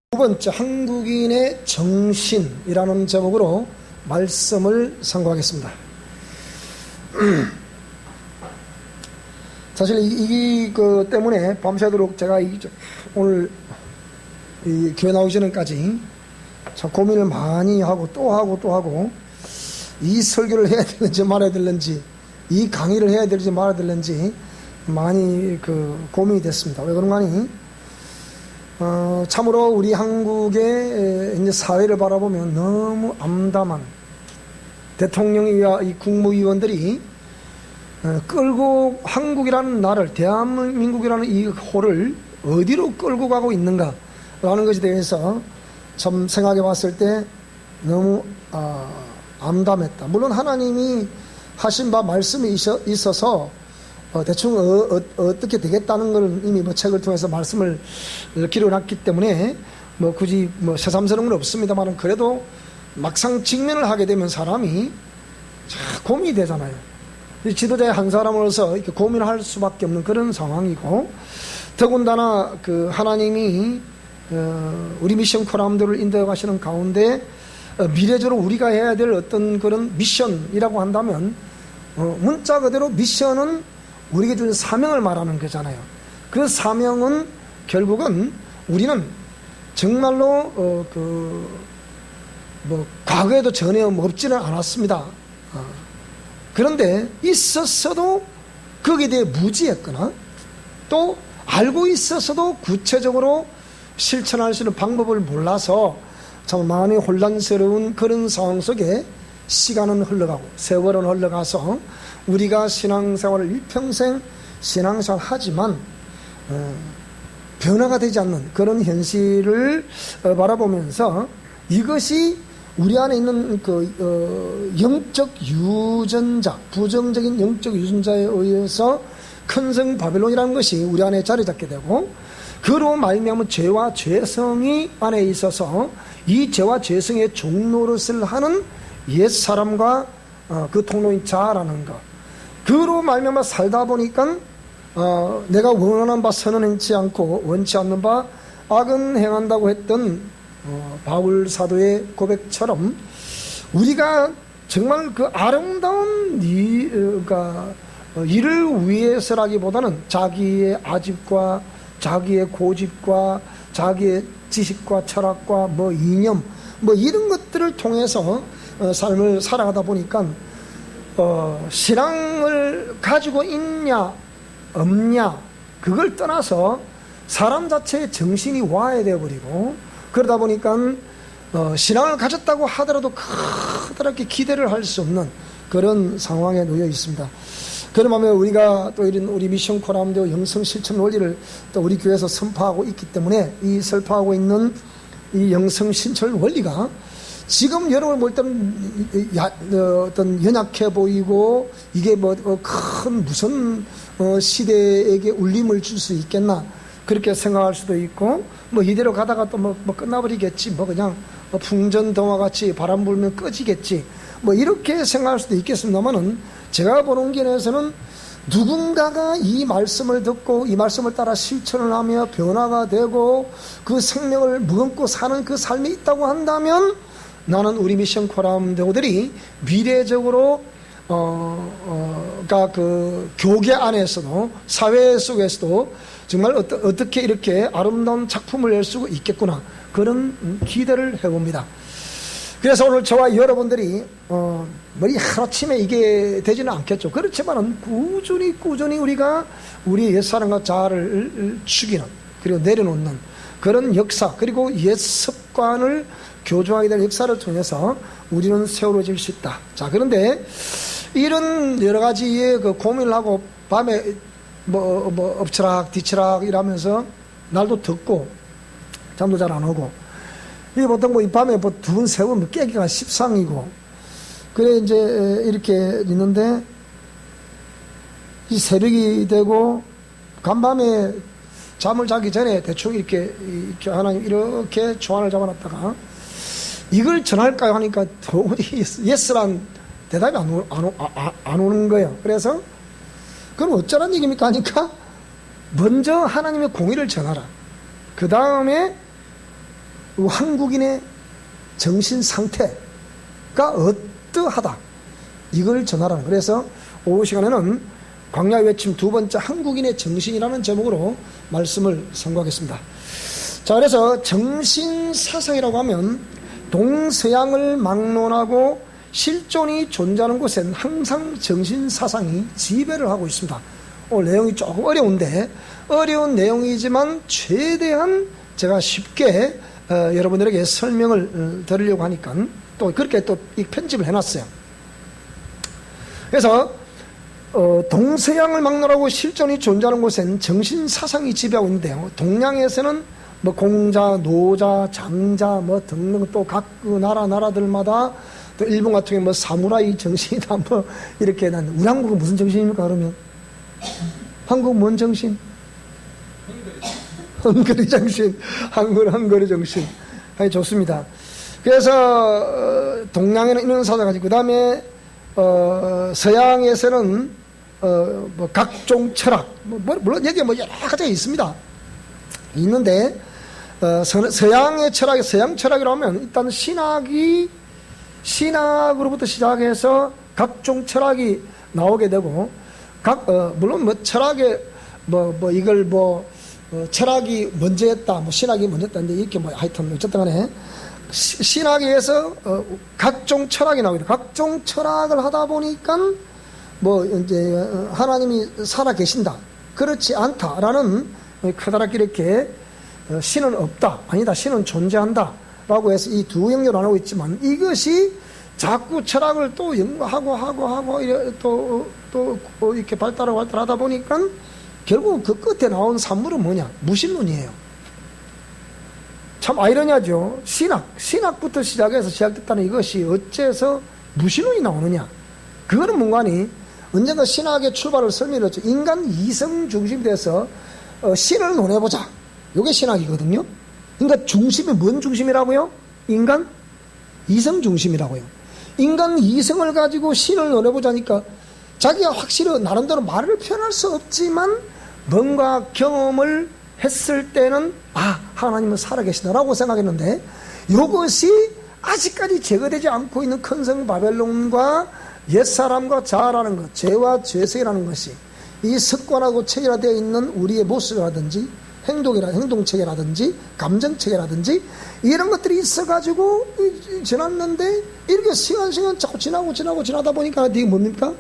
두 번째, 한국인의 정신이라는 제목으로 말씀을 선고하겠습니다. 사실 이거 때문에 밤새도록 제가 오늘 이 교회 나오기 전까지 참 고민을 많이 하고 또 하고 이 설교를 해야 되는지 말아야 되는지, 이 강의를 해야 될지 말아야 되는지 많이 고민이 됐습니다. 왜 그런가 하니 참으로 우리 한국의 이제 사회를 바라보면 너무 암담한 대통령이와 이 국무위원들이 끌고 한국이라는 나라를, 대한민국이라는 이 호를 어디로 끌고 가고 있는가라는 것에 대해서 참 생각해 봤을 때 너무 암담했다. 물론 하나님이 하신 바 말씀이 있어서 대충 어떻게 되겠다는 걸 이미 책을 통해서 말씀을 기록해놨기 때문에 굳이 새삼스러운 건 없습니다만, 그래도 막상 직면을 하게 되면 사람이 고민이 되잖아요. 지도자의 한 사람으로서 이렇게 고민할 수밖에 없는 그런 상황이고, 더군다나 하나님이 우리 미션 코람들을 인도해 가시는 가운데 미래적으로 우리가 해야 될 어떤 그런 미션이라고 한다면, 문자 그대로 미션은 우리에게 준 사명을 말하는 거잖아요. 그 사명은 결국은 우리는 정말로 과거에도 전혀 없지는 않았습니다. 그런데 있었어도 거기에 대해 무지했거나, 또 알고 있었어도 구체적으로 실천할 수 있는 방법을 몰라서 참 많이 혼란스러운 그런 상황 속에 시간은 흘러가고 세월은 흘러가서 우리가 신앙생활을 일평생 신앙생활 하지만 변화가 되지 않는 그런 현실을 바라보면서, 이것이 우리 안에 있는 영적 유전자, 부정적인 영적 유전자에 의해서 큰성 바벨론이라는 것이 우리 안에 자리 잡게 되고, 그로 말미암은 죄와 죄성이 안에 있어서 이 죄와 죄성의 종노릇을 하는 옛사람과 그 통로인 자라는 것, 그로 말미암아 살다 보니까 내가 원하는 바 선언하지 않고 원치 않는 바 악은 행한다고 했던 바울 사도의 고백처럼, 우리가 정말 그 아름다운 일을 위해서라기보다는 자기의 아집과 자기의 고집과 자기의 지식과 철학과 이념 이런 것들을 통해서 삶을 살아가다 보니까 신앙을 가지고 있냐 없냐 그걸 떠나서 사람 자체의 정신이 와야 되어버리고, 그러다 보니까 신앙을 가졌다고 하더라도 그렇게 기대를 할 수 없는 그런 상황에 놓여 있습니다. 그러면 우리가 또 이런 우리 미션 코람도 영성 실천 원리를 또 우리 교회에서 선포하고 있기 때문에, 이 선포하고 있는 이 영성 실천 원리가 지금 여러분 볼 때는 어떤 연약해 보이고, 이게 큰 무슨 시대에게 울림을 줄 수 있겠나 그렇게 생각할 수도 있고, 이대로 가다가 또 끝나버리겠지, 그냥 풍전등화 같이 바람 불면 꺼지겠지, 이렇게 생각할 수도 있겠습니다만은, 제가 보는 견해에서는 누군가가 이 말씀을 듣고 이 말씀을 따라 실천을 하며 변화가 되고 그 생명을 머금고 사는 그 삶이 있다고 한다면, 나는 우리 미션 코람대우들이 미래적으로 교계 안에서도 사회 속에서도 정말 어떻게 이렇게 아름다운 작품을 낼 수 있겠구나, 그런 기대를 해봅니다. 그래서 오늘 저와 여러분들이 하루아침에 이게 되지는 않겠죠. 그렇지만은 꾸준히 우리가 우리 옛사람과 자아를 죽이는, 그리고 내려놓는 그런 역사, 그리고 옛 습관을 교조하게 될 역사를 통해서 우리는 세워질 수 있다. 자, 그런데 이런 여러 가지의 고민을 하고 밤에 엎치락 뒤치락 이러면서 날도 덥고 잠도 잘 안 오고, 이게 보통 이 밤에 두번 세 번 깨기가 십상이고, 그래 이제 이렇게 있는데, 이 새벽이 되고 간밤에 잠을 자기 전에 대충 이렇게 하나님 이렇게 조안을 잡아놨다가 이걸 전할까요 하니까 도저히 예스란 대답이 안 오는 거예요. 그래서 그럼 어쩌란 얘기입니까 하니까, 먼저 하나님의 공의를 전하라, 그 다음에 한국인의 정신 상태가 어떠하다, 이걸 전하라는. 그래서 오후 시간에는 광야의 외침 두 번째, 한국인의 정신이라는 제목으로 말씀을 선고하겠습니다. 자, 그래서 정신사상이라고 하면 동서양을 막론하고 실존이 존재하는 곳엔 항상 정신사상이 지배를 하고 있습니다. 오늘 내용이 조금 어려운데, 어려운 내용이지만 최대한 제가 쉽게 여러분들에게 설명을 드리려고 하니까 또 그렇게 또 이 편집을 해놨어요. 그래서 동서양을 막론하고 실존이 존재하는 곳엔 정신사상이 지배하고 있는데요, 동양에서는 뭐 공자, 노자, 장자 뭐 등등, 또 각 나라들마다, 또 일본 같은 경우 뭐 사무라이 정신이다 뭐 이렇게. 난 우리 한국은 무슨 정신입니까 그러면? 한국 뭔 정신? 헝거리 정신. 헝거리 정신. 아니, 좋습니다. 그래서 동양에는 이런 사상을 가지고, 그 다음에 서양에서는 뭐 각종 철학, 물론 여기에 뭐 여러 가지가 있습니다. 있는데 서양의 철학이, 서양 철학이라고 하면 일단 신학으로부터 시작해서 각종 철학이 나오게 되고, 물론 뭐 철학에 이걸 철학이 먼저 했다, 뭐 신학이 먼저 했다는데, 이렇게 뭐 하여튼 어쨌든 간에 신학에 의해서 각종 철학이 나오게 돼요. 각종 철학을 하다 보니까 뭐 이제 하나님이 살아 계신다, 그렇지 않다라는, 커다랗게 이렇게 신은 없다, 아니다, 신은 존재한다 라고 해서 이 두 영역으로 나누고 있지만, 이것이 자꾸 철학을 또 연구하고 또 이렇게 발달하다 보니까 결국 그 끝에 나온 산물은 뭐냐? 무신론이에요. 참 아이러니하죠. 신학부터 시작됐다는 이것이 어째서 무신론이 나오느냐? 그거는 뭔가니, 언젠가 신학의 출발을 설명했죠. 인간 이성 중심이 돼서 신을 논해보자, 이게 신학이거든요. 그러니까 중심이 뭔 중심이라고요? 인간 이성 중심이라고요. 인간 이성을 가지고 신을 논해보자니까, 자기가 확실히 나름대로 말을 표현할 수 없지만 뭔가 경험을 했을 때는 하나님은 살아계시다라고 생각했는데, 이것이 아직까지 제거되지 않고 있는 큰성 바벨론과 옛사람과 자아라는 것, 죄와 죄성이라는 것이 이 습관하고 체계화되어 있는 우리의 모습이라든지 행동체계라든지 감정체계라든지 이런 것들이 있어가지고 지났는데, 이렇게 시간 자꾸 지나다 보니까 이게 뭡니까?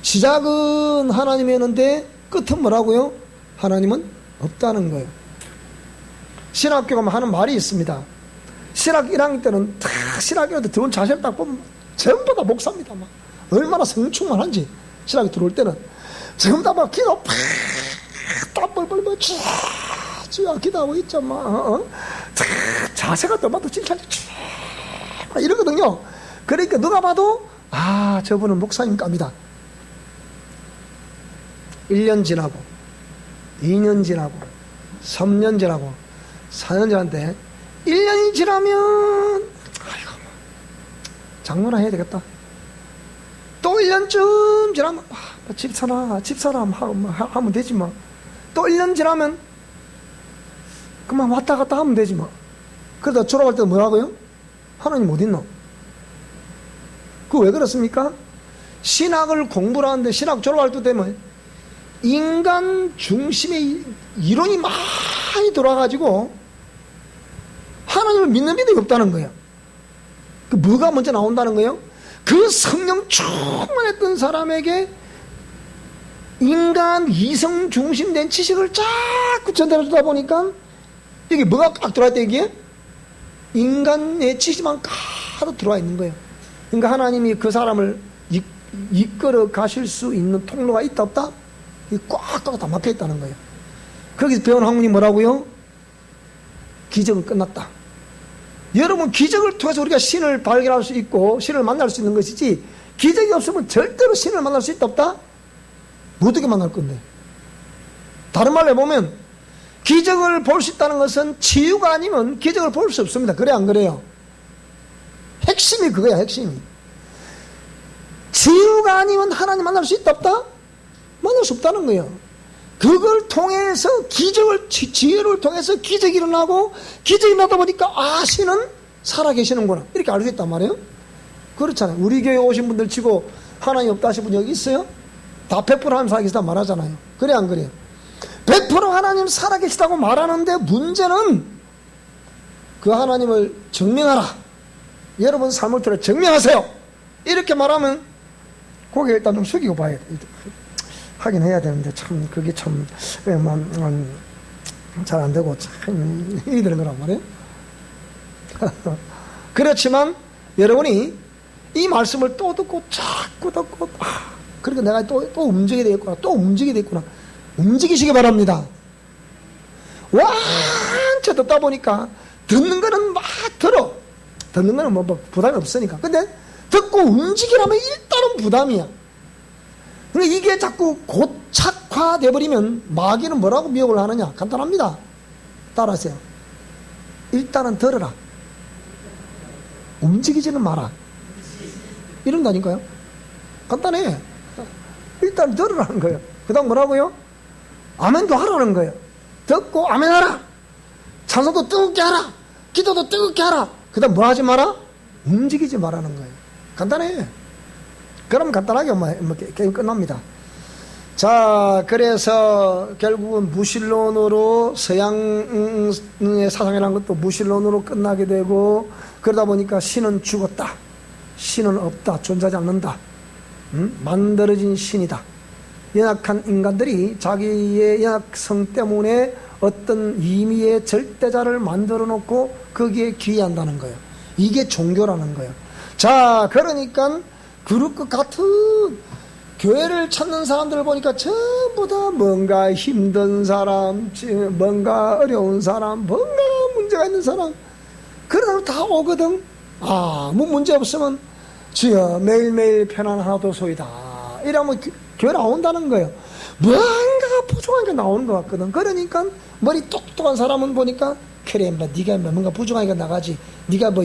시작은 하나님이었는데 끝은 뭐라고요? 하나님은 없다는 거예요. 신학교가 하는 말이 있습니다. 신학 1학년 때는 다 신학교한테 들어온 자세를 딱 보면 전부 다 목사입니다. 막 얼마나 성충만한지. 신학교 들어올 때는 전부 다 막 기도 딱 뻘뻘뻘 쭉 기도하고 있죠. 막 자세가 또마다 진짜 이러거든요. 그러니까 누가 봐도 저분은 목사님 갑니다. 1년 지나고 2년 지나고 3년 지나고 4년 지났는데 1년이 지나면 장로나 해야 되겠다. 또 1년쯤 지나면 집사람 하면 되지 뭐. 또 1년 지나면 그만 왔다 갔다 하면 되지 뭐. 그러다 졸업할 때 뭐라고요? 하나님 어딨노? 그거 왜 그렇습니까? 신학을 공부를 하는데 신학 졸업할 때 되면 인간 중심의 이론이 많이 돌아가지고 하나님을 믿는 믿음이 없다는 거예요. 그 뭐가 먼저 나온다는 거예요? 그 성령 충만했던 사람에게 인간 이성 중심된 지식을 자꾸 전달해 주다 보니까 이게 뭐가 꽉 들어와 있다, 이게? 인간의 지식만 가득 들어와 있는 거예요. 그러니까 하나님이 그 사람을 이끌어 가실 수 있는 통로가 있다 없다? 이 꽉꽉 다 막혀 있다는 거예요. 거기서 배운 학문이 뭐라고요? 기적은 끝났다. 여러분, 기적을 통해서 우리가 신을 발견할 수 있고 신을 만날 수 있는 것이지, 기적이 없으면 절대로 신을 만날 수 있다 없다? 어떻게 만날 건데? 다른 말로 해보면 기적을 볼 수 있다는 것은 치유가 아니면 기적을 볼 수 없습니다. 그래 안 그래요? 핵심이 그거야. 핵심이 치유가 아니면 하나님 만날 수 있다 없다? 만날 수 없다는 거예요. 그걸 통해서 지혜를 통해서 기적이 일어나고, 기적이 일어나다 보니까 신은 살아계시는구나, 이렇게 알 수 있단 말이에요. 그렇잖아요. 우리 교회 오신 분들 치고 하나님 없다 하신 분 여기 있어요? 다 100% 하나님 살아계시다 말하잖아요. 그래 안 그래요? 100% 하나님 살아계시다고 말하는데, 문제는 그 하나님을 증명하라, 여러분 삶을 통해 증명하세요, 이렇게 말하면 고개 일단 좀 숙이고 봐야 돼. 하긴 해야 되는데 참 그게 참 잘 안 되고 참 힘이 드는 거란 말이에요. 그렇지만 여러분이 이 말씀을 또 듣고 자꾸 듣고, 그러니까 내가 또 움직이게 되겠구나, 또 움직이게 되겠구나, 움직이시기 바랍니다. 완전 듣다 보니까 듣는 거는 막 들어. 듣는 거는 뭐 부담이 없으니까. 근데 듣고 움직이라면 일단은 부담이야. 근데 이게 자꾸 고착화돼 버리면 마귀는 뭐라고 미혹을 하느냐? 간단합니다. 따라하세요. 일단은 들어라. 움직이지는 마라. 이런다니까요. 간단해. 일단 들으라는 거예요. 그 다음 뭐라고요? 아멘도 하라는 거예요. 듣고 아멘하라. 찬송도 뜨겁게 하라. 기도도 뜨겁게 하라. 그 다음 뭐 하지 마라? 움직이지 마라는 거예요. 간단해. 그럼 간단하게 게임 끝납니다. 자, 그래서 결국은 무신론으로, 서양의 사상이라는 것도 무신론으로 끝나게 되고, 그러다 보니까 신은 죽었다, 신은 없다, 존재하지 않는다, 만들어진 신이다. 연약한 인간들이 자기의 연약성 때문에 어떤 임의의 절대자를 만들어 놓고 거기에 기여한다는 거예요. 이게 종교라는 거예요. 자, 그러니까 그릇 같은 교회를 찾는 사람들을 보니까 전부 다 뭔가 힘든 사람, 뭔가 어려운 사람, 뭔가 문제가 있는 사람, 그런 사람 다 오거든. 아무 문제 없으면 주여 매일매일 편안 하도소이다, 이러면 교회 나온다는 거예요. 뭔가 부족한 게 나오는 것 같거든. 그러니까 머리 똑똑한 사람은 보니까, 그래 네가 뭔가 부족하니까 나가지, 네가 뭐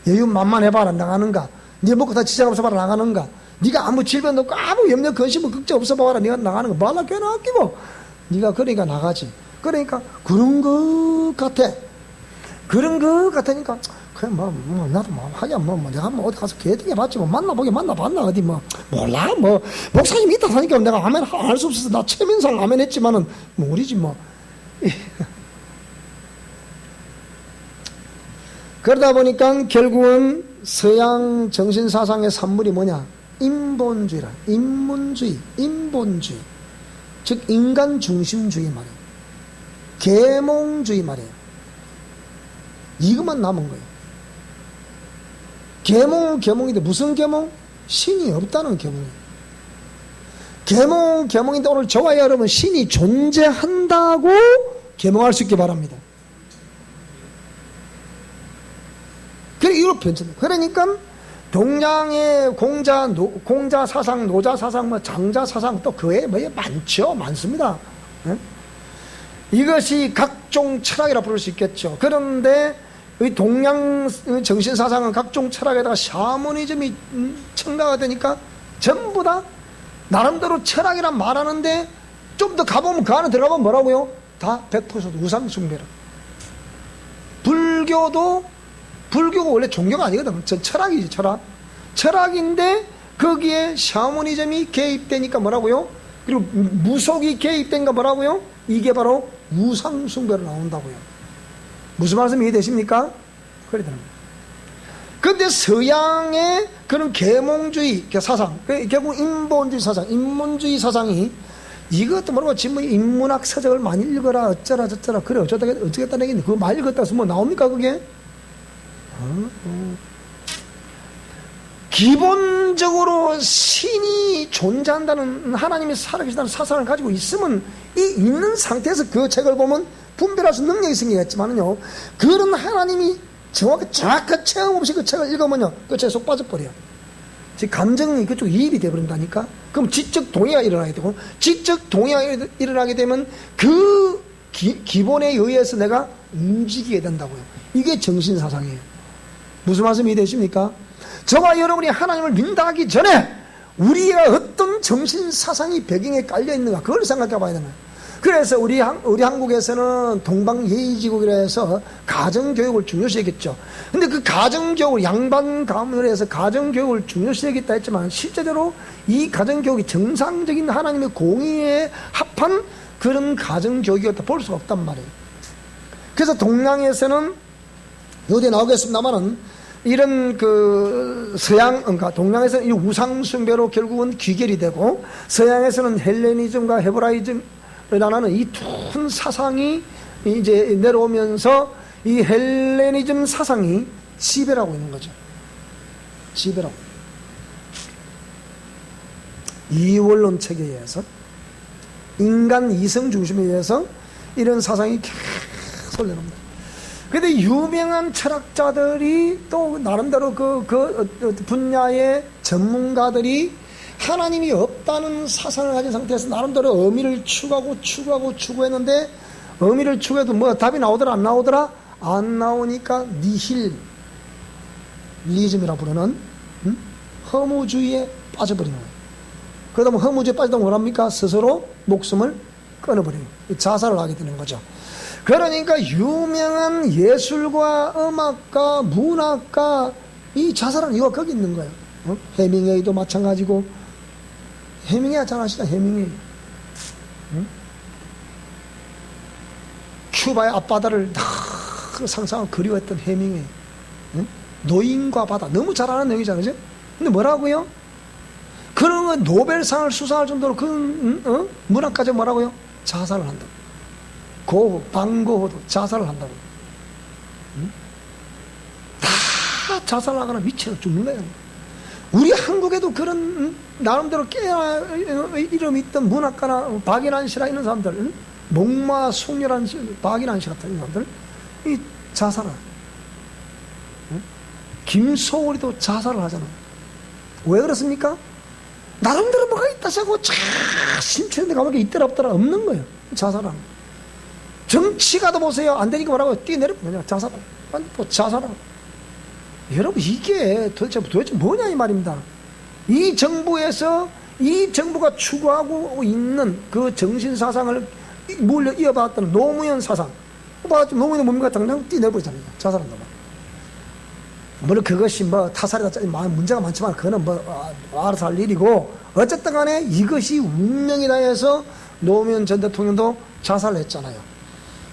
여유 만만해봐라 나가는가, 네 먹고 다 지장 없어봐라 나가는가, 네가 아무 질병 없고 아무 염려 근심 걱정 없어봐라 네가 나가는 거, 말라 교회 나왔기고 네가 그러니까 나가지. 그러니까 그런 것 같아. 그런 것 같으니까 그래 나도 하야 내가 어디 가서 개되게 봤지, 만나봤나 어디 몰라, 목사님이 있다 하니까 내가 아멘 할 수 없어서 나 최민상 아멘 했지만은 모르지 그러다 보니까 결국은 서양 정신사상의 산물이 뭐냐? 인본주의라. 인본주의. 즉 인간중심주의 말이에요. 계몽주의 말이에요. 이것만 남은 거예요. 계몽인데 무슨 계몽? 신이 없다는 계몽이에요. 계몽인데 오늘 저와 여러분 신이 존재한다고 계몽할 수 있게 바랍니다. 그러니까 동양의 공자 사상, 노자 사상, 장자 사상, 또 그에 많습니다. 네? 이것이 각종 철학이라 부를 수 있겠죠. 그런데 이 동양 정신 사상은 각종 철학에다가 샤머니즘이 첨가가 되니까 전부 다 나름대로 철학이란 말하는데, 좀 더 가보면 그 안에 들어가면 뭐라고요? 다 100% 우상숭배라. 불교가 원래 종교가 아니거든. 철학이지, 철학인데 거기에 샤머니즘이 개입되니까 뭐라고요? 그리고 무속이 개입되니까 뭐라고요? 이게 바로 우상숭배로 나온다고요. 무슨 말씀 이해되십니까? 그래 되는 거예요. 근데 서양의 그런 계몽주의 사상, 결국 인본주의 사상이 이것도 뭐라고 지금 인문학 서적을 많이 읽어라 어쩌라 저쩌라 그래 어쩌겠다는 얘기인데 그거 많이 읽었다 해서 뭐 나옵니까 그게? 기본적으로 신이 존재한다는, 하나님이 살아계신다는 사상을 가지고 있으면, 있는 상태에서 그 책을 보면 분별할 수 능력이 생기겠지만은요, 그런 하나님이 정확한 체험 없이 그 책을 읽으면요, 그 책에 속 빠져버려요. 즉 감정이 그쪽 이입이 되어버린다니까. 그럼 지적 동의가 일어나게 되고, 지적 동의가 일어나게 되면 그 기본에 의해서 내가 움직이게 된다고요. 이게 정신사상이에요. 무슨 말씀이 되십니까? 저와 여러분이 하나님을 믿는다 하기 전에 우리가 어떤 정신사상이 배경에 깔려있는가, 그걸 생각해 봐야 되는 거예요. 그래서 우리 한국에서는 동방예의지국이라 해서 가정교육을 중요시했겠죠. 근데 그 가정교육을 양반 가문을 해서 가정교육을 중요시하겠다 했지만 실제로 이 가정교육이 정상적인 하나님의 공의에 합한 그런 가정교육이었다 볼 수가 없단 말이에요. 그래서 동양에서는 여기에 나오겠습니다만은 이런 그러니까 동양에서는 이 우상숭배로 결국은 귀결이 되고, 서양에서는 헬레니즘과 헤브라이즘이라는 이 두 사상이 이제 내려오면서 이 헬레니즘 사상이 지배를 하고 있는 거죠. 지배를 하고. 이원론 체계에 의해서, 인간 이성 중심에 의해서 이런 사상이 계속 내려옵니다. 근데 유명한 철학자들이 또 나름대로 그 분야의 전문가들이 하나님이 없다는 사상을 가진 상태에서 나름대로 의미를 추구했는데, 의미를 추구해도 뭐 답이 나오더라 안 나오더라? 안 나오니까 니힐리즘이라 부르는 허무주의에 빠져버리는 거예요. 그러다 보면 허무주의에 빠지다 뭐랍니까? 스스로 목숨을 끊어버리는, 자살을 하게 되는 거죠. 그러니까 유명한 예술과 음악가, 문학가 이 자살하는 이유가 거기 있는 거예요. 해밍웨이도 마찬가지고, 해밍웨이 잘 아시죠? 해밍웨이. 큐바의 앞바다를 상상하고 그리워했던 해밍웨이. 노인과 바다 너무 잘 아는 내용이잖아요, 그죠? 근데 뭐라고요? 그런 건 노벨상을 수상할 정도로 그 문학가죠. 뭐라고요? 자살을 한다고. 고흐, 방고흐도 자살을 한다고. 다 자살하거나 미쳐 죽는 거예요. 우리 한국에도 그런 나름대로 깨야 이름이 있던 문학가나 박인환 씨라 이런 사람들, 목마 송렬한 박인환 씨 같은 사람들 이 자살을. 김소월이도 자살을 하잖아요. 왜 그렇습니까? 나름대로 뭐가 있다 하고 심취했는데 가보니까 있더라 없더라 없는 거예요. 자살하는 거예요. 정치가도 보세요. 안 되니까 뭐라고 뛰어내리면 그냥 자살하고 또 자살하고. 여러분 이게 도대체 뭐냐 이 말입니다. 이 정부에서 이 정부가 추구하고 있는 그 정신사상을 물려 이어받았던 노무현 사상. 노무현은 뭡니까? 당장 뛰어내버리잖아요. 자살한다. 물론 그것이 뭐 타살이다 문제가 많지만 그거는 알아서 할 일이고, 어쨌든 간에 이것이 운명이다 해서 노무현 전 대통령도 자살을 했잖아요.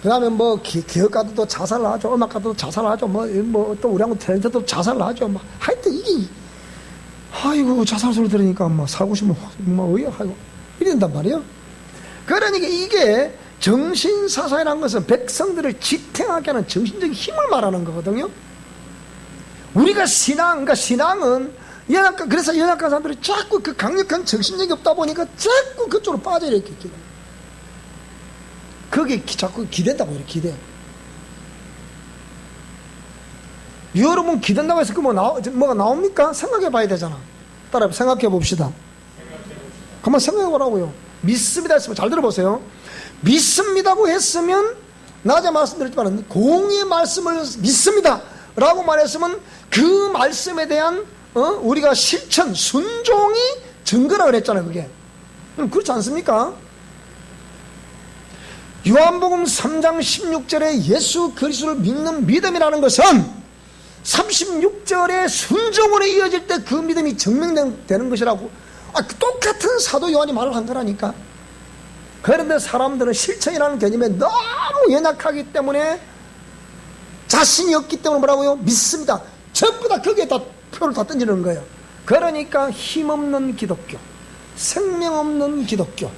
그 다음에 기업가들도 자살을 하죠. 음악가들도 자살을 하죠. 또 우리 한국 탤런트도 자살을 하죠. 하여튼 이게, 아이고, 자살 소리 들으니까 살고 싶으면 아이고, 이런단 말이에요. 그러니까 이게 정신사상이라는 것은 백성들을 지탱하게 하는 정신적인 힘을 말하는 거거든요. 우리가 그러니까 신앙은 그래서 연약한 사람들이 자꾸 그 강력한 정신력이 없다 보니까 자꾸 그쪽으로 빠져 이렇게 기대. 그게 자꾸 기댄다고 이렇게 기대. 여러분 기댄다고 해서 뭐가 나옵니까? 생각해 봐야 되잖아. 따라 생각해 봅시다. 한번 생각해 보라고요. 믿습니다 했으면 잘 들어보세요. 믿습니다고 했으면 낮에 말씀드렸지만 공의의 말씀을 믿습니다 라고 말했으면 그 말씀에 대한 우리가 실천, 순종이 증거라 그랬잖아요. 그게 그렇지 않습니까? 요한복음 3장 16절에 예수 그리스도를 믿는 믿음이라는 것은 36절의 순종으로 이어질 때 그 믿음이 증명되는 것이라고 똑같은 사도 요한이 말을 한 거라니까. 그런데 사람들은 실천이라는 개념에 너무 연약하기 때문에, 자신이 없기 때문에 뭐라고요? 믿습니다. 전부 다 거기에 다 표를 다 던지는 거예요. 그러니까 힘없는 기독교, 생명 없는 기독교,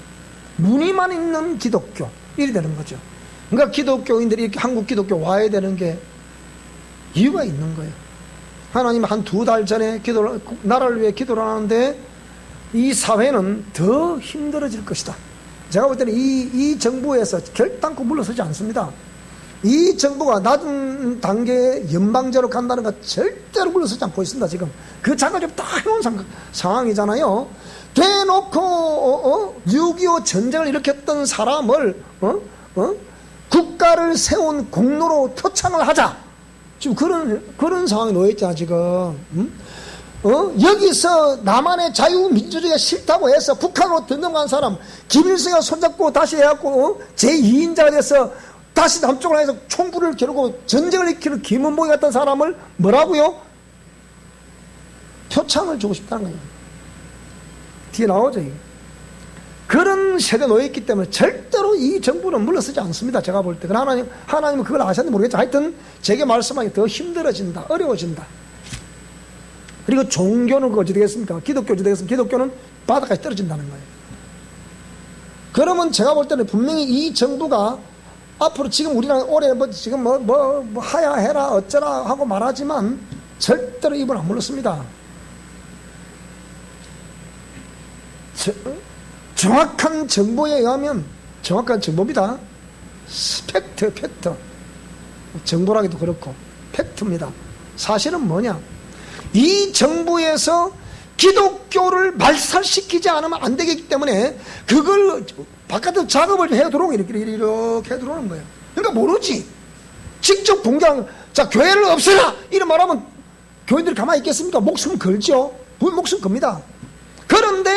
무늬만 있는 기독교, 이리 되는 거죠. 그러니까 기독교인들이 이렇게 한국 기독교 와야 되는 게 이유가 있는 거예요. 하나님 한 2달 전에 나라를 위해 기도를 하는데 이 사회는 더 힘들어질 것이다. 제가 볼 때는 이 정부에서 결단코 물러서지 않습니다. 이 정부가 낮은 단계의 연방제로 간다는 거 절대로 물러서지 않고 있습니다. 지금 그 자가 다 해놓은 상황이잖아요. 대놓고 6.25 전쟁을 일으켰던 사람을 국가를 세운 공로로 표창을 하자. 지금 그런 상황에 놓여 있잖아 지금. 여기서 남한의 자유민주주의가 싫다고 해서 북한으로 등록한 사람, 김일성이가 손잡고 다시 해갖고, 제2인자가 돼서 다시 남쪽으로 해서 총불을 겨루고 전쟁을 일으키는 김은봉이 같은 사람을 뭐라고요? 표창을 주고 싶다는 거예요. 뒤에 나오죠, 이게. 그런 세대에 놓여있기 때문에 절대로 이 정부는 물러서지 않습니다. 제가 볼 때. 하나님은 그걸 아셨는지 모르겠죠. 하여튼 제게 말씀하기 더 힘들어진다. 어려워진다. 그리고 종교는 어찌 되겠습니까? 기독교 어찌 되겠습니까? 기독교는 바닥까지 떨어진다는 거예요. 그러면 제가 볼 때는 분명히 이 정부가 앞으로 지금 우리나라 올해 지금 하야해라 어쩌라 하고 말하지만 절대로 입을 안 물렀습니다. 정확한 정보에 의하면 정확한 정보입니다. 팩트. 정보라기도 그렇고 팩트입니다. 사실은 뭐냐? 이 정부에서 기독교를 말살시키지 않으면 안 되기 때문에 그걸 바깥에서 작업을 해 들어오고 이렇게 해 들어오는 거예요. 그러니까 모르지. 직접 공개한, 자, 교회를 없애라! 이런 말하면 교인들이 가만히 있겠습니까? 목숨 걸죠. 목숨 겁니다. 그런데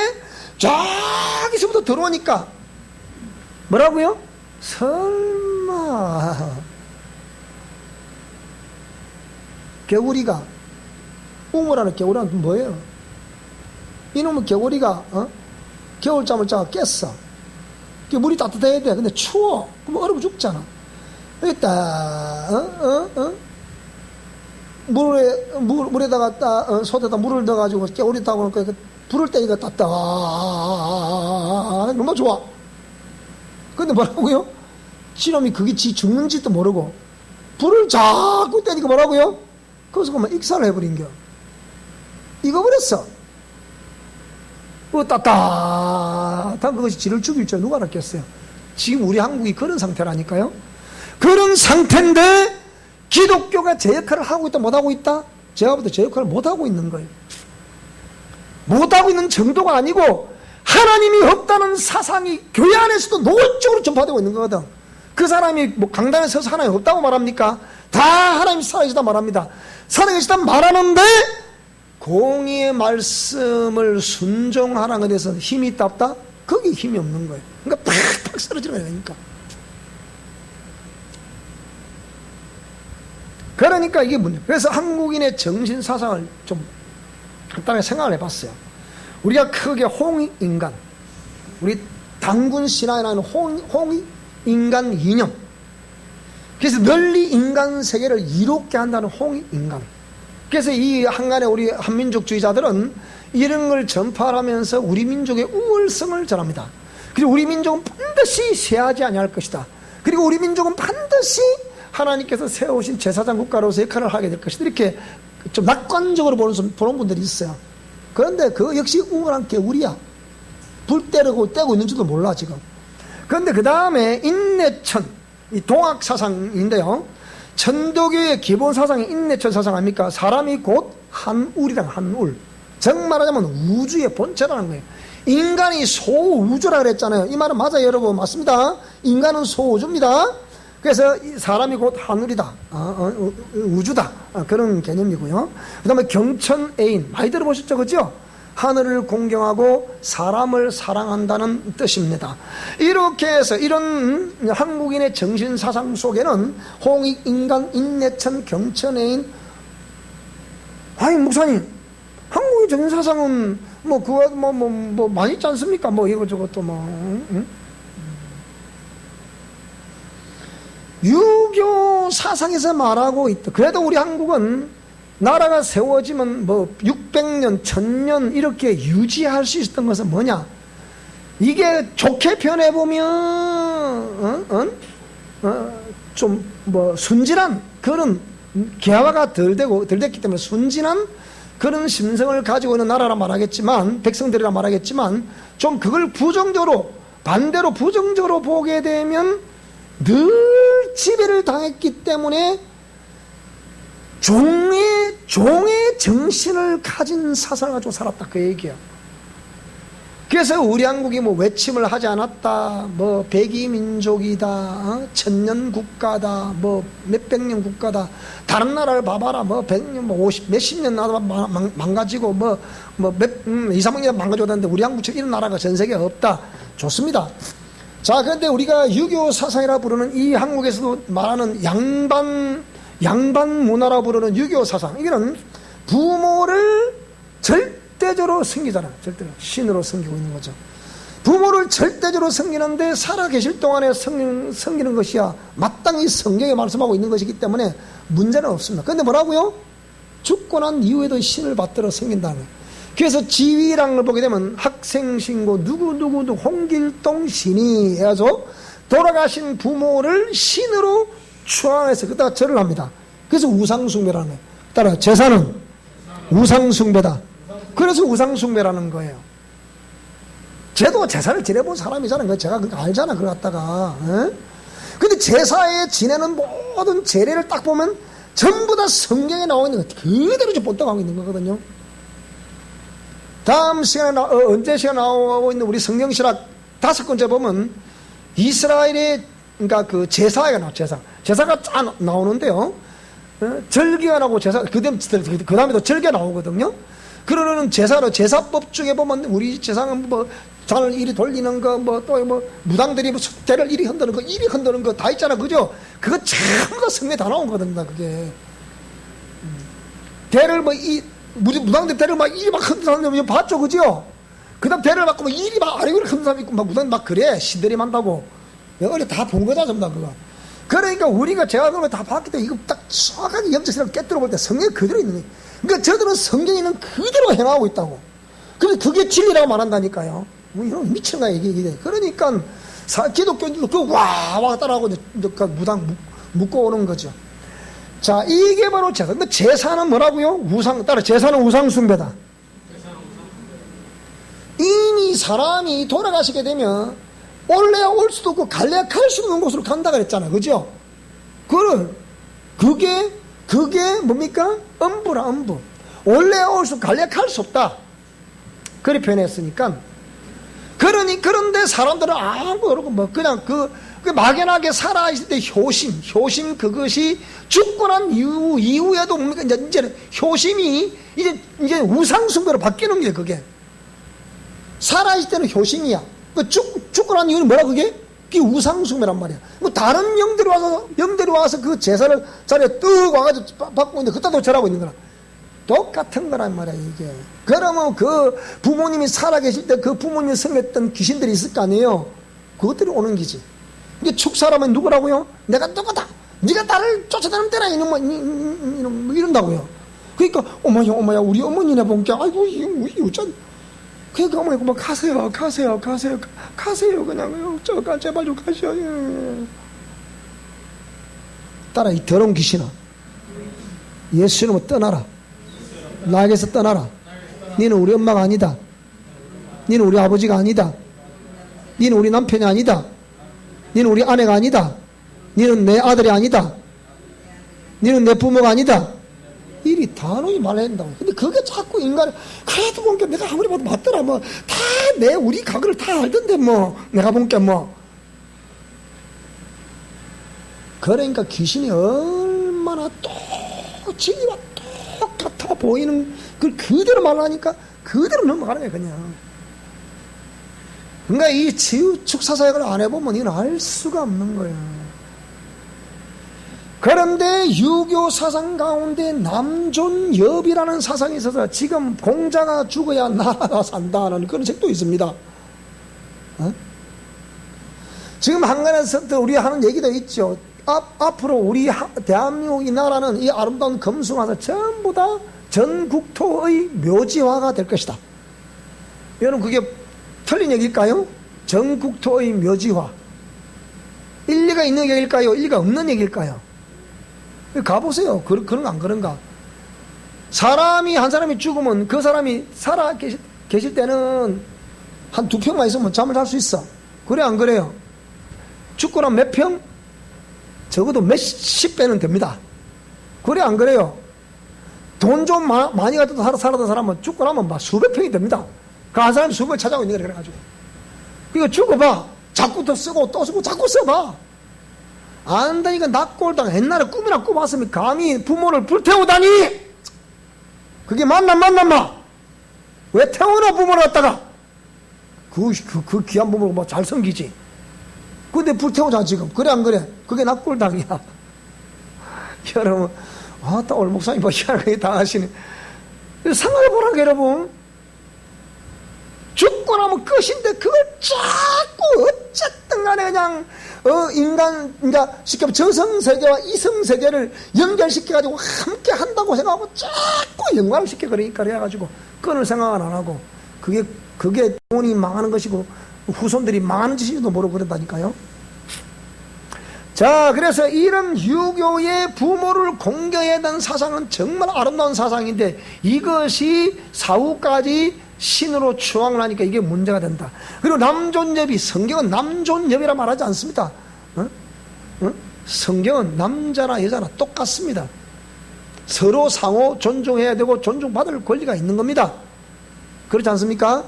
저기서부터 들어오니까 뭐라고요? 설마 개구리가 우물안에 개구리는 뭐예요? 이놈의 개구리가 겨울잠을 자고 깼어. 물이 따뜻해야 돼. 근데 추워. 그럼 얼어 죽잖아. 여기다 물에다가 솥에다 물을 넣어가지고 개구리 타고 불을 떼니까 따뜻하. 너무 좋아. 근데 뭐라고요? 지놈이 그게 지 죽는지도 모르고 불을 자꾸 떼니까 뭐라고요? 거기서 그만 익사를 해버린겨. 익어버렸어. 따뜻한 그것이 지를 죽일 줄 누가 알았겠어요? 지금 우리 한국이 그런 상태라니까요. 그런 상태인데 기독교가 제 역할을 하고 있다 못하고 있다? 제가 볼 때 제 역할을 못하고 있는 거예요. 못하고 있는 정도가 아니고 하나님이 없다는 사상이 교회 안에서도 노골적으로 전파되고 있는 거거든. 그 사람이 뭐 강단에 서서 하나님 없다고 말합니까? 다 하나님이 살아계시다 말합니다. 살아계시다 말하는데 공의의 말씀을 순종하라는 것에 대해서 힘이 있다 없다? 거기 힘이 없는 거예요. 그러니까 팍팍 쓰러지는 거니까. 그러니까 이게 문제. 그래서 한국인의 정신 사상을 좀 간단하게 생각을 해봤어요. 우리가 크게 홍익인간, 우리 당군 신화에 나오는 홍익인간 이념. 그래서 널리 인간 세계를 이롭게 한다는 홍익인간. 그래서 이 한간의 우리 한민족주의자들은 이런 걸 전파하면서 우리 민족의 우월성을 전합니다. 그리고 우리 민족은 반드시 쇠하지 아니할 것이다. 그리고 우리 민족은 반드시 하나님께서 세우신 제사장 국가로서 역할을 하게 될 것이다. 이렇게 좀 낙관적으로 보는 분들이 있어요. 그런데 그 역시 우월한 개구리야. 불 떼고 있는지도 몰라 지금. 그런데 그 다음에 인내천, 이 동학 사상인데요. 천도교의 기본 사상이 인내천 사상 아닙니까? 사람이 곧 한울이랑 한울. 정말하자면 우주의 본체라는 거예요. 인간이 소우주라 그랬잖아요. 이 말은 맞아요, 여러분. 맞습니다. 인간은 소우주입니다. 그래서 사람이 곧 한울이다. 우주다. 그런 개념이고요. 그 다음에 경천애인. 많이 들어보셨죠? 그죠? 하늘을 공경하고 사람을 사랑한다는 뜻입니다. 이렇게 해서 이런 한국인의 정신사상 속에는 홍익, 인간, 인내천, 경천애인. 아니, 목사님, 한국의 정신사상은 뭐 많이 있지 않습니까? 뭐 이것저것 응? 유교 사상에서 말하고 있다. 그래도 우리 한국은 나라가 세워지면 뭐 600년, 1000년 이렇게 유지할 수 있었던 것은 뭐냐? 이게 좋게 표현해보면 좀 뭐 순진한 그런 개화가 덜 됐기 때문에 순진한 그런 심성을 가지고 있는 나라라 말하겠지만, 백성들이라 말하겠지만, 좀 그걸 반대로 부정적으로 보게 되면 늘 지배를 당했기 때문에 종의 정신을 가진 사상을 가지고 살았다. 그 얘기야. 그래서 우리 한국이 뭐 외침을 하지 않았다, 뭐 백이민족이다, 천년 국가다, 뭐 몇백 년 국가다. 다른 나라를 봐봐라, 뭐 100년, 뭐 50, 몇십 년 나라 망가지고 몇 2, 3년 망가지고 하는데 우리 한국처럼 이런 나라가 전 세계에 없다. 좋습니다. 자, 그런데 우리가 유교 사상이라 부르는 이 한국에서도 말하는 양반 문화라 부르는 유교 사상, 이거는 부모를 절대적으로 섬기잖아요. 절대로 신으로 섬기고 있는 거죠. 부모를 절대적으로 섬기는데 살아계실 동안에 섬기는 것이야 마땅히 성경에 말씀하고 있는 것이기 때문에 문제는 없습니다. 그런데 뭐라고요? 죽고 난 이후에도 신을 받들어 섬긴다는 거예요. 그래서 지위랑을 보게 되면 학생신고 누구누구 홍길동 신이 해서 돌아가신 부모를 신으로 추앙해서 그다가 절을 합니다. 그래서 우상숭배라는 거예요. 따라 제사는 우상숭배다. 그래서 우상숭배라는 거예요. 쟤도 제사를 지내본 사람이잖아요. 제가 알잖아. 그걸 갖다가. 근데 제사에 지내는 모든 제례를 딱 보면 전부 다 성경에 나와 있는 거 그대로 좀 본떠가고 있는 거거든요. 다음 시간에 언제 시간에 나오고 있는 우리 성경실학 5번째 보면 이스라엘의 그러니까 그 제사가 나와. 제사가 쫙 나오는데요. 절기가 나오고 제사 그 다음에 또 절기가 나오거든요. 그러는 제사법 중에 보면 우리 제사는 뭐 잔을 이리 돌리는 거, 뭐 또 뭐 무당들이 뭐 대를 이리 흔드는 거, 이리 흔드는 거 다 있잖아, 그죠? 그거 전부 다 성경에 다 나오거든요, 그게. 대를 뭐 무당들 대를 막 이리 막 흔드는 사람 봤죠, 그죠? 그다음 대를 맞고 막 이리 막 아래로 흔드는 사람 있고 막 무당 막 그래 신들이 만다고. 내가 어제 다 본 거다, 전부 다 그거. 그러니까 우리가 제가 그걸 다 봤기 때문에 이거 딱 정확하게 영적성을 깨뜨려 볼 때 성경에 그대로 있는 거예요. 그러니까 저들은 성경에 있는 그대로 행하고 있다고. 근데 그게 진리라고 말한다니까요. 뭐 이런 미친 거야, 이게. 그러니까 기독교인들도 그 와 따라하고 무당 묶고 오는 거죠. 자, 이게 바로 제사. 근데 제사는 뭐라고요? 따라 제사는 우상숭배다. 이미 사람이 돌아가시게 되면 올래야 올 수도 없고 갈래야 갈 수 없는 곳으로 간다 그랬잖아, 그죠? 그게 뭡니까? 엄부라, 엄부. 올래야 올 수 없고 갈래야 갈 수 없다. 그렇게 표현했으니까. 그런데 사람들은 그러고 뭐 그냥 그 막연하게 살아있을 때 효심 그것이 죽고 난 이후에도 뭡니까? 이제는 효심이 이제 우상숭배로 바뀌는 게 그게. 살아있을 때는 효심이야. 죽고 난 이유는 뭐라 그게? 그게 우상숭배란 말이야. 뭐 다른 영들이 와서 그 제사를 자리에 뚝 와가지고 받고 있는데 그때도 절하고 있는 거라. 똑같은 거란 말이야, 이게. 그러면 그 부모님이 살아계실 때 그 부모님이 섬겼던 귀신들이 있을 거 아니에요? 그것들이 오는 기지. 이게 축사라면 누구라고요? 내가 누구다. 네가 나를 쫓아다니면 되나? 이런다고요. 그러니까, 어머야, 우리 어머니네 본게, 아이고, 이거 짠. 그러니까 어머니, 뭐, 가세요. 그냥, 제발 좀 가시오. 따라, 이 더러운 귀신아. 예수님은 떠나라. 나에게서 떠나라. 너는 우리 엄마가 아니다. 너는 우리 아버지가 아니다. 너는 우리 남편이 아니다. 너는 우리 아내가 아니다. 너는 내 아들이 아니다. 너는 내 부모가 아니다. 이리 단호히 말해야 된다고. 근데 그게 자꾸 인간을, 그래도 보니까 내가 아무리 봐도 맞더라. 뭐, 우리 과거를 다 알던데, 뭐. 내가 보니까 뭐. 그러니까 귀신이 얼마나 진리와 똑같아 보이는 그 그대로 말하니까 그대로 넘어가는 거야, 그냥. 그러니까 이 축사사역을 안 해보면 이건 알 수가 없는 거야. 그런데 유교 사상 가운데 남존여비라는 사상이 있어서 지금 공자가 죽어야 나라가 산다는 그런 책도 있습니다. 지금 한간에서 우리 하는 얘기도 있죠. 앞으로 우리 대한민국 이 나라는 이 아름다운 금수화사 전부 다 전국토의 묘지화가 될 것이다. 여러분 그게 틀린 얘기일까요? 전국토의 묘지화. 일리가 있는 얘기일까요? 일리가 없는 얘기일까요? 가보세요. 그런가 안 그런가? 한 사람이 죽으면 그 사람이 살아 계실 때는 한 2평만 있으면 잠을 잘 수 있어. 그래 안 그래요? 죽고 나면 몇 평? 적어도 몇십 배는 됩니다. 그래 안 그래요? 돈 좀 많이 가지고 살았던 사람은 죽고 나면 막 수백 평이 됩니다. 그 한 사람이 수업을 찾아오고 있는 거래. 그래가지고 이거 죽어봐. 자꾸 더 쓰고 또 쓰고 자꾸 써봐. 안 한다니까 낙골당. 옛날에 꿈이나 꿔봤으면 감히 부모를 불태우다니. 그게 맞나 마. 왜 태우나 부모를 갖다가. 그 귀한 부모를 뭐 잘 섬기지. 근데 불태우자 지금. 그래 안 그래? 그게 낙골당이야. 여러분, 또 오늘 목사님 뭐 희한하게 당하시네. 생각해보라고 여러분. 죽고 나면 끝인데 그걸 자꾸 어쨌든 간에 그냥 인간, 그러니까 쉽게 말하면 저성세계와 이성세계를 연결시켜가지고 함께 한다고 생각하고 자꾸 연관을 시켜. 그러니까 그래가지고 그걸 생각을 안 하고 그게 돈이 망하는 것이고 후손들이 망하는 짓인지도 모르고 그런다니까요. 자, 그래서 이런 유교의 부모를 공경해야 되는 사상은 정말 아름다운 사상인데 이것이 사후까지 신으로 추앙을 하니까 이게 문제가 된다. 그리고 남존여비, 성경은 남존여비라 말하지 않습니다. 성경은 남자나 여자나 똑같습니다. 서로 상호 존중해야 되고 존중받을 권리가 있는 겁니다. 그렇지 않습니까?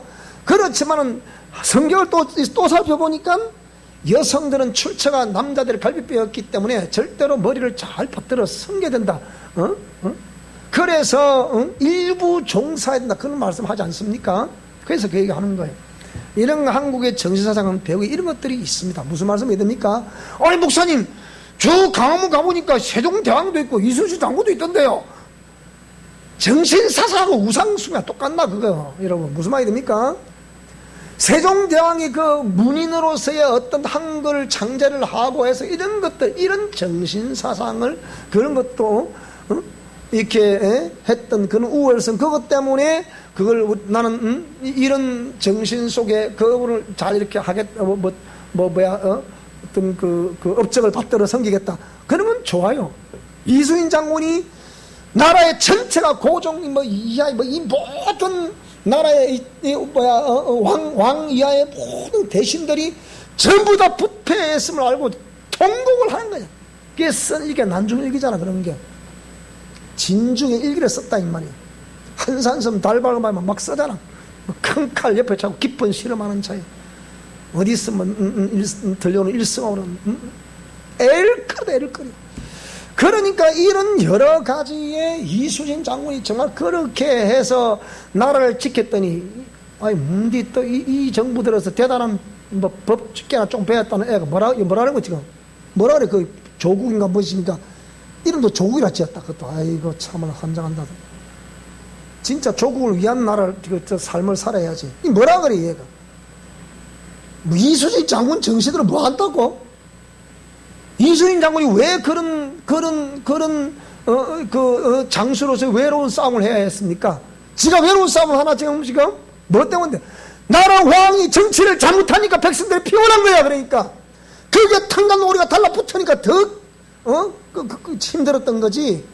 그렇지만은 성경을 또 살펴보니까 여성들은 출처가 남자들의 갈비뼈였기 때문에 절대로 머리를 잘 받들어 섬겨야 된다. 그래서 일부 종사해야 된다. 그런 말씀 하지 않습니까? 그래서 그 얘기 하는 거예요. 이런 한국의 정신사상은 배우에 이런 것들이 있습니다. 무슨 말씀이 됩니까? 아니 목사님, 저 강화문 가보니까 세종대왕도 있고 이순신 장군도 있던데요. 정신사상하고 우상숭배가 똑같나 그거. 여러분 무슨 말이 됩니까? 세종대왕이 그 문인으로서의 어떤 한글 창제를 하고 해서 이런 것들, 이런 정신사상을, 그런 것도 이렇게 했던 그런 우월성, 그것 때문에 그걸 나는 이런 정신 속에 그거를 잘 이렇게 하겠다, 어떤 그 업적을 받들어 섬기겠다. 그러면 좋아요. 이순신 장군이 나라의 전체가 고종 이하의 이 모든 나라의 왕 이하의 모든 대신들이 전부 다 부패했음을 알고 통곡을 하는 거야. 그게 이게 난중일기잖아. 그런 게 진중의 일기를 썼다 이 말이야. 한산섬 달박을 말면 막 써잖아. 큰 칼 옆에 차고 깊은 실험하는 차에 어디 있으면 들려오는 일성으로는 애를거려. 그러니까 이런 여러 가지의 이순신 장군이 정말 그렇게 해서 나라를 지켰더니 아니 문디 또 이 정부 들어서 대단한 뭐 법 집계나 좀 배웠다는 애가 뭐라는 거 지금 뭐라 그래. 그 조국인가 무엇입니까? 이름도 조국이라 지었다. 그것도 아이고 참을 환장한다. 진짜 조국을 위한 나라를 삶을 살아야지. 이 뭐라 그래 얘가. 뭐 이순신 장군 정신으로 뭐 한다고? 이순신 장군이 왜 장수로서 외로운 싸움을 해야 했습니까? 지가 외로운 싸움을 하나 지금 뭐 때문에? 나라 왕이 정치를 잘못하니까 백성들이 피곤한 거야. 그러니까 그게 탕간오리가 달라붙으니까 더 힘들었던 거지.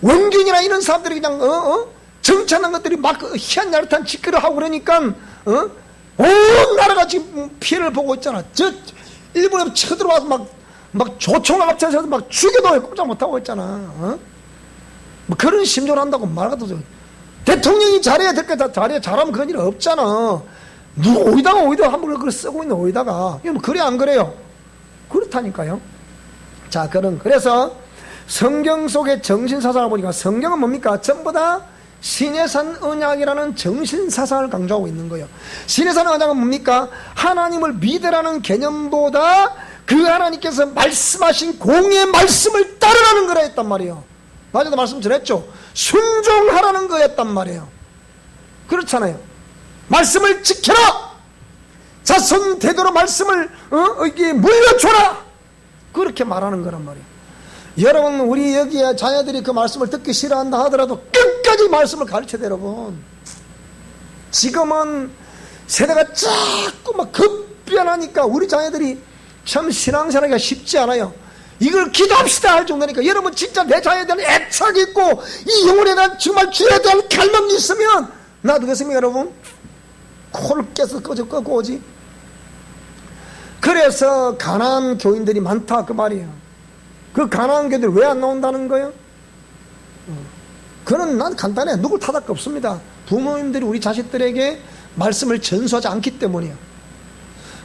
원균이나 이런 사람들이 그냥 정치하는 것들이 막 희한야릇한 짓거리를 하고 그러니까 온 나라가 지금 피해를 보고 있잖아. 저 일본에 쳐들어와서 막 조총을 앞에서 막 죽여도 꼼짝 못하고 있잖아. 뭐 그런 심정을 한다고 말하도 대통령이 잘해야 될 거 잘하면 그런 일 없잖아. 누가 오이다가 한번 그걸 쓰고 있는 오이다가 이거 뭐 그래 안 그래요? 그렇다니까요. 자, 그래서 성경 속의 정신사상을 보니까 성경은 뭡니까? 전부 다 신해산 언약이라는 정신사상을 강조하고 있는 거예요. 신해산 언약은 뭡니까? 하나님을 믿으라는 개념보다 그 하나님께서 말씀하신 공의 말씀을 따르라는 거라 했단 말이에요. 맞아도 말씀 전했죠. 순종하라는 거였단 말이에요. 그렇잖아요. 말씀을 지켜라. 자손 대대로 말씀을 물려줘라. 그렇게 말하는 거란 말이에요. 여러분 우리 여기에 자녀들이 그 말씀을 듣기 싫어한다 하더라도 끝까지 말씀을 가르쳐야 돼요. 여러분 지금은 세대가 자꾸 막 급변하니까 우리 자녀들이 참 신앙생활하기가 쉽지 않아요. 이걸 기도합시다 할 정도니까 여러분 진짜 내 자녀에 대한 애착이 있고 이 영혼에 대한 정말 주에 대한 갈망이 있으면 놔두겠습니까 여러분? 코를 깨서 끄고 오지. 그래서 가난한 교인들이 많다 그 말이에요. 그 가난한 교인들이 왜 안 나온다는 거예요? 그는 난 간단해. 누굴 탓할 거 없습니다. 부모님들이 우리 자식들에게 말씀을 전수하지 않기 때문이에요.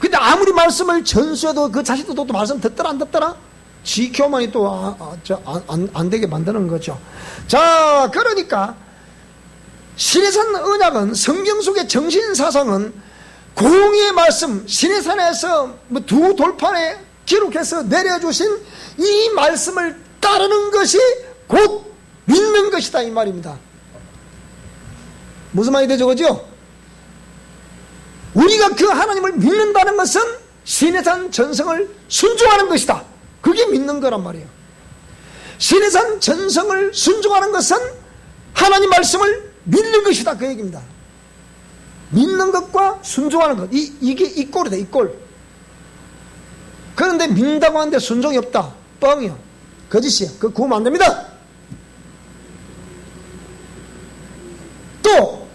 근데 아무리 말씀을 전수해도 그 자식도 또 말씀 듣더라 안 듣더라? 지켜만이 또 안 되게 만드는 거죠. 자, 그러니까 시내산 언약은, 성경 속의 정신사상은 공의의 말씀, 시내산에서 두 돌판에 기록해서 내려주신 이 말씀을 따르는 것이 곧 믿는 것이다, 이 말입니다. 무슨 말이 되죠, 그죠? 우리가 그 하나님을 믿는다는 것은 시내산 전성을 순종하는 것이다. 그게 믿는 거란 말이에요. 시내산 전성을 순종하는 것은 하나님 말씀을 믿는 것이다, 그 얘기입니다. 믿는 것과 순종하는 것, 이게 이꼴이다, 이꼴. 그런데 믿는다고 하는데 순종이 없다, 뻥이요, 거짓이야. 그거 구하면 안 됩니다. 또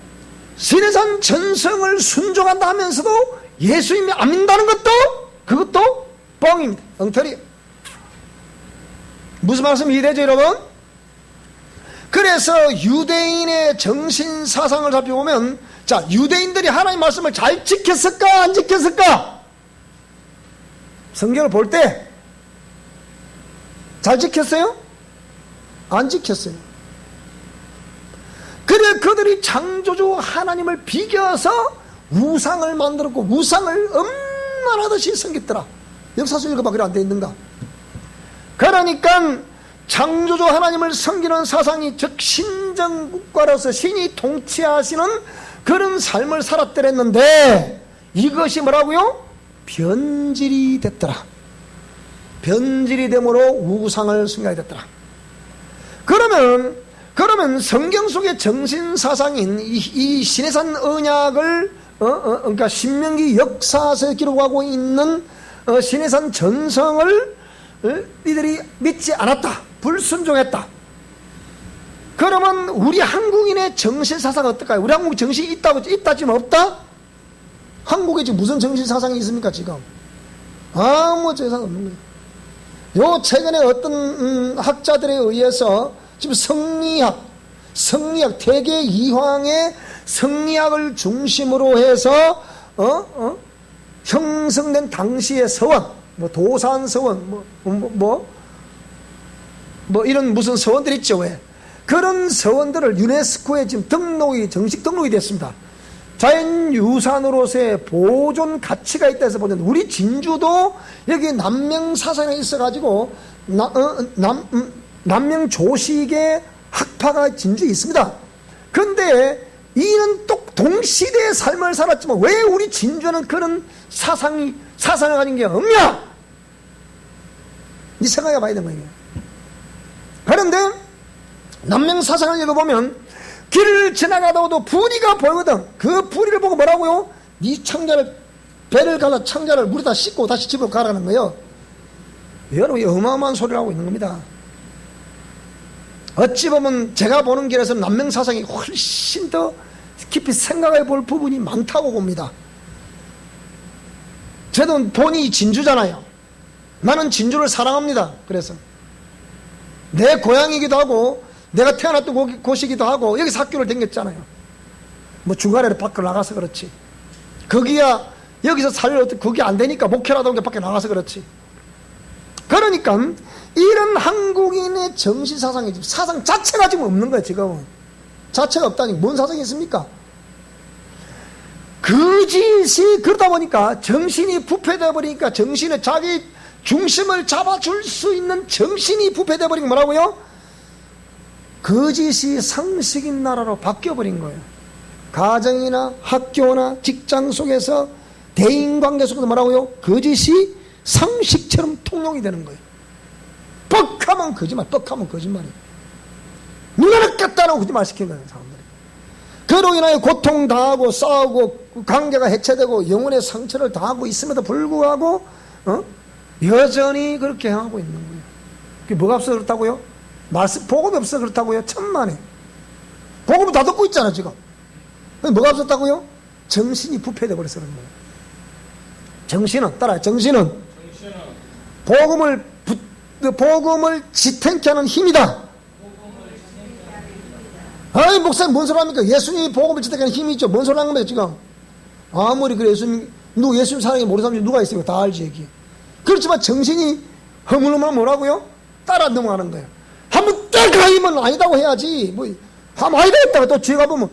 시내산 전성을 순종한다 하면서도 예수님이 안 믿는다는 것도, 그것도 뻥입니다. 엉터리. 무슨 말씀 이해되죠, 여러분? 그래서 유대인의 정신사상을 살펴보면, 자, 유대인들이 하나님 말씀을 잘 지켰을까 안 지켰을까? 성경을 볼 때 잘 지켰어요? 안 지켰어요. 그래, 그들이 창조주 하나님을 비교해서 우상을 만들었고 우상을 음란하듯이 섬겼더라. 역사서 읽어봐, 그래 안 돼 있는가? 그러니까 창조주 하나님을 섬기는 사상이, 즉 신정국가로서 신이 통치하시는 그런 삶을 살았더랬는데, 이것이 뭐라고요? 변질이 됐더라. 변질이 되므로 우상을 섬기게 됐더라. 그러면 성경 속의 정신사상인 이 시내산 언약을 그러니까 신명기 역사서에 기록하고 있는 시내산 전성을 이들이 믿지 않았다, 불순종했다. 그러면 우리 한국인의 정신사상은 어떨까요? 우리 한국 정신이 있다 지금 없다? 한국에 지금 무슨 정신사상이 있습니까 지금? 아무 정신사상 없는 거예요. 요 최근에 어떤 학자들에 의해서 지금 성리학 태계 이황의 성리학을 중심으로 해서 형성된 당시의 서원, 도산 서원, 이런 무슨 서원들 있죠, 왜? 그런 서원들을 유네스코에 지금 정식 등록이 됐습니다. 자연유산으로서의 보존 가치가 있다 해서 보면, 우리 진주도 여기 남명사상에 있어가지고 남명조식의 학파가 진주에 있습니다. 그런데 이는 또 동시대의 삶을 살았지만 왜 우리 진주는 그런 사상을 가진 게 없냐? 이 생각해 봐야 되는 거예요. 그런데 남명사상을 읽어보면 길을 지나가다가도 부리가 보이거든. 그 부리를 보고 뭐라고요? 네 배를 갈라 창자를 물에다 씻고 다시 집으로 가라는 거예요. 여러분, 어마어마한 소리를 하고 있는 겁니다. 어찌 보면 제가 보는 길에서 남명사상이 훨씬 더 깊이 생각해 볼 부분이 많다고 봅니다. 저도 본이 진주잖아요. 나는 진주를 사랑합니다. 그래서 내 고향이기도 하고 내가 태어났던 곳이기도 하고 여기서 학교를 다녔잖아요. 중간에 밖으로 나가서 그렇지. 거기야 여기서 그게 안 되니까 목회라도 밖에 나가서 그렇지. 그러니까 이런 한국인의 정신사상이, 사상 자체가 지금 없는 거예요. 지금은 자체가 없다니 뭔 사상이 있습니까? 거짓이, 그러다 보니까 정신이 부패되어 버리니까, 정신에 자기 중심을 잡아줄 수 있는 정신이 부패되어 버린 게 뭐라고요? 거짓이 상식인 나라로 바뀌어버린 거예요. 가정이나 학교나 직장 속에서, 대인관계 속에서 뭐라고요? 거짓이 상식처럼 통용이 되는 거예요. 뻑하면 거짓말, 뻑하면 거짓말이에요. 누가 느꼈다라고 거짓말 시키는 거예요, 사람들이. 그로 인하여 고통당하고 싸우고 관계가 해체되고 영혼의 상처를 당하고 있음에도 불구하고 여전히 그렇게 행하고 있는 거예요. 그게 뭐가 없어서 그렇다고요? 복음이 없어서 그렇다고요? 천만에. 복음을 다 듣고 있잖아 지금. 뭐가 없었다고요? 정신이 부패돼 버려서 그런 거예요. 정신은, 따라요. 정신은 복음을 지탱케 하는 힘이다. 아이, 목사님 뭔 소리 합니까? 예수님이 복음을 지탱케 하는 힘이 있죠. 뭔 소리 하는 겁니까 지금? 아무리 그래 예수님 사랑이 모르는 사람이 누가 있어요? 다 알지 여기. 그렇지만 정신이 허물허물 뭐라고요? 따라 넘어가는 거예요. 한번 딱 가면 아니다고 해야지. 뭐 한번 아니다 했다가 또 뒤에 가보면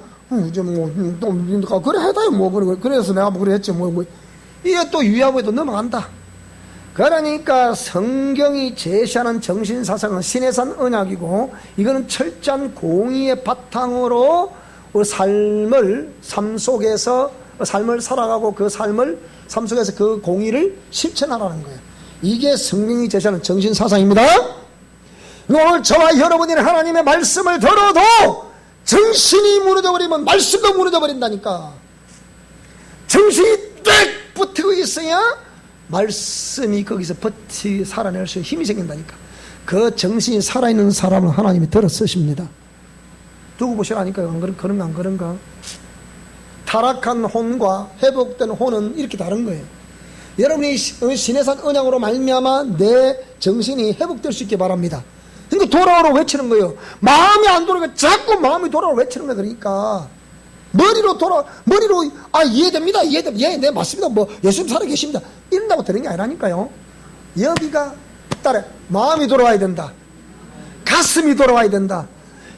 또 그래 해다요 뭐 그래서 내가 뭐 그래 했지 뭐 이게 또 유야부에 또 넘어간다. 그러니까 성경이 제시하는 정신사상은 신해산 언약이고, 이거는 철저한 공의의 바탕으로 삶 속에서 삶을 살아가고 그 삶 속에서 그 공의를 실천하라는 거예요. 이게 성경이 제시하는 정신사상입니다. 오늘 저와 여러분이 하나님의 말씀을 들어도 정신이 무너져버리면 말씀도 무너져버린다니까. 정신이 딱 붙어 있어야 말씀이 거기서 살아낼 수 힘이 생긴다니까. 그 정신이 살아있는 사람을 하나님이 들어 쓰십니다. 두고 보시라니까요. 안 그런가? 타락한 혼과 회복된 혼은 이렇게 다른 거예요. 여러분이 신해산 언약으로 말미암아 내 정신이 회복될 수 있게 바랍니다. 그러니까 돌아오라고 외치는 거예요. 마음이 안 돌아오니까 자꾸 마음이 돌아오라고 외치는 거예요. 그러니까 머리로 이해됩니다. 예, 네, 맞습니다. 뭐 예수님 살아계십니다. 이런다고 되는 게 아니라니까요. 여기가 따라 마음이 돌아와야 된다. 가슴이 돌아와야 된다.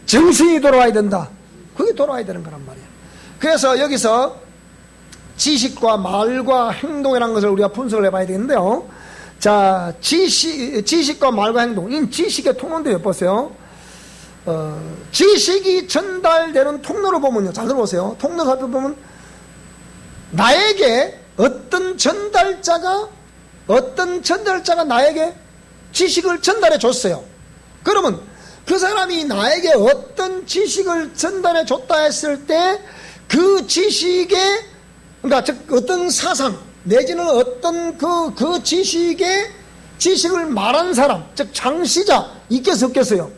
정신이 돌아와야 된다. 그게 돌아와야 되는 거란 말이야. 그래서 여기서 지식과 말과 행동이라는 것을 우리가 분석을 해봐야 되는데요. 자, 지식과 말과 행동. 이 지식의 통로인데요. 보세요. 지식이 전달되는 통로를 보면요. 잘 들어보세요. 통로 살펴보면 나에게 어떤 전달자가 나에게 지식을 전달해 줬어요. 그러면 그 사람이 나에게 어떤 지식을 전달해 줬다 했을 때 그 지식에, 그러니까 즉 어떤 사상 내지는 어떤 그 지식을 말한 사람, 즉 창시자 있겠어 없겠어요?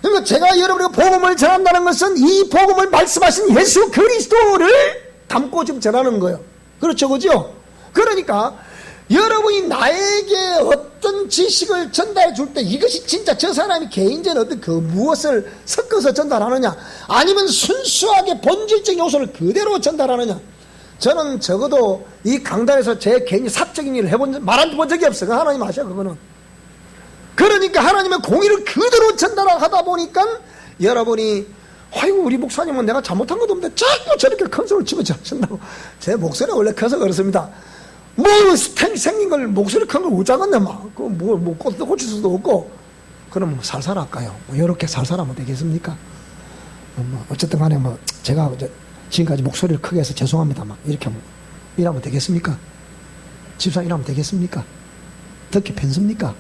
그러니까 제가 여러분에게 복음을 전한다는 것은 이 복음을 말씀하신 예수 그리스도를 담고 지금 전하는 거예요. 그렇죠, 그죠? 그러니까 여러분이 나에게 어떤 지식을 전달해 줄 때 이것이 진짜 저 사람이 개인적인 어떤 그 무엇을 섞어서 전달하느냐, 아니면 순수하게 본질적 요소를 그대로 전달하느냐. 저는 적어도 이 강단에서 제 개인이 사적인 일을 말한 적이 없어요. 하나님 아셔, 그거는. 그러니까 하나님의 공의를 그대로 전달하다 보니까 여러분이, 아이고 우리 목사님은 내가 잘못한 것도 없는데 자꾸 저렇게 큰 소리를 집어치신다고. 제 목소리가 원래 커서 그렇습니다. 뭐 생긴 걸 목소리 큰 걸 우짜겠네 막. 뭐 고칠 수도 없고. 그럼 뭐 살살 할까요? 뭐 이렇게 살살 하면 되겠습니까? 뭐 어쨌든 간에 뭐 제가 지금까지 목소리를 크게 해서 죄송합니다 막 이렇게 뭐 이러면 되겠습니까? 집사람 이러면 되겠습니까? 듣기 편습니까?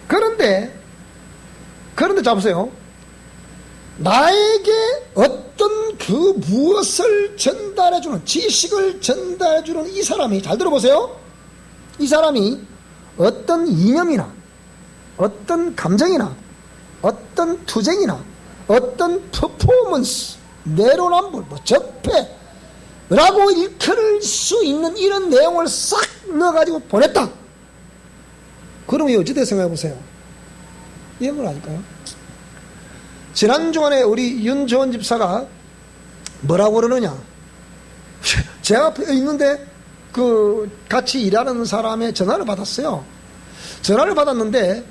그런데 잡으세요. 나에게 어떤 그 무엇을 전달해주는, 지식을 전달해주는 이 사람이, 잘 들어보세요. 이 사람이 어떤 이념이나 어떤 감정이나 어떤 투쟁이나 어떤 퍼포먼스, 내로남불, 적폐라고 일컬을 수 있는 이런 내용을 싹 넣어가지고 보냈다. 그러면 어찌 돼 생각해보세요. 이런 걸 아닐까요? 지난 주간에 우리 윤조원 집사가 뭐라고 그러느냐, 제 앞에 있는데 그 같이 일하는 사람의 전화를 받았어요. 전화를 받았는데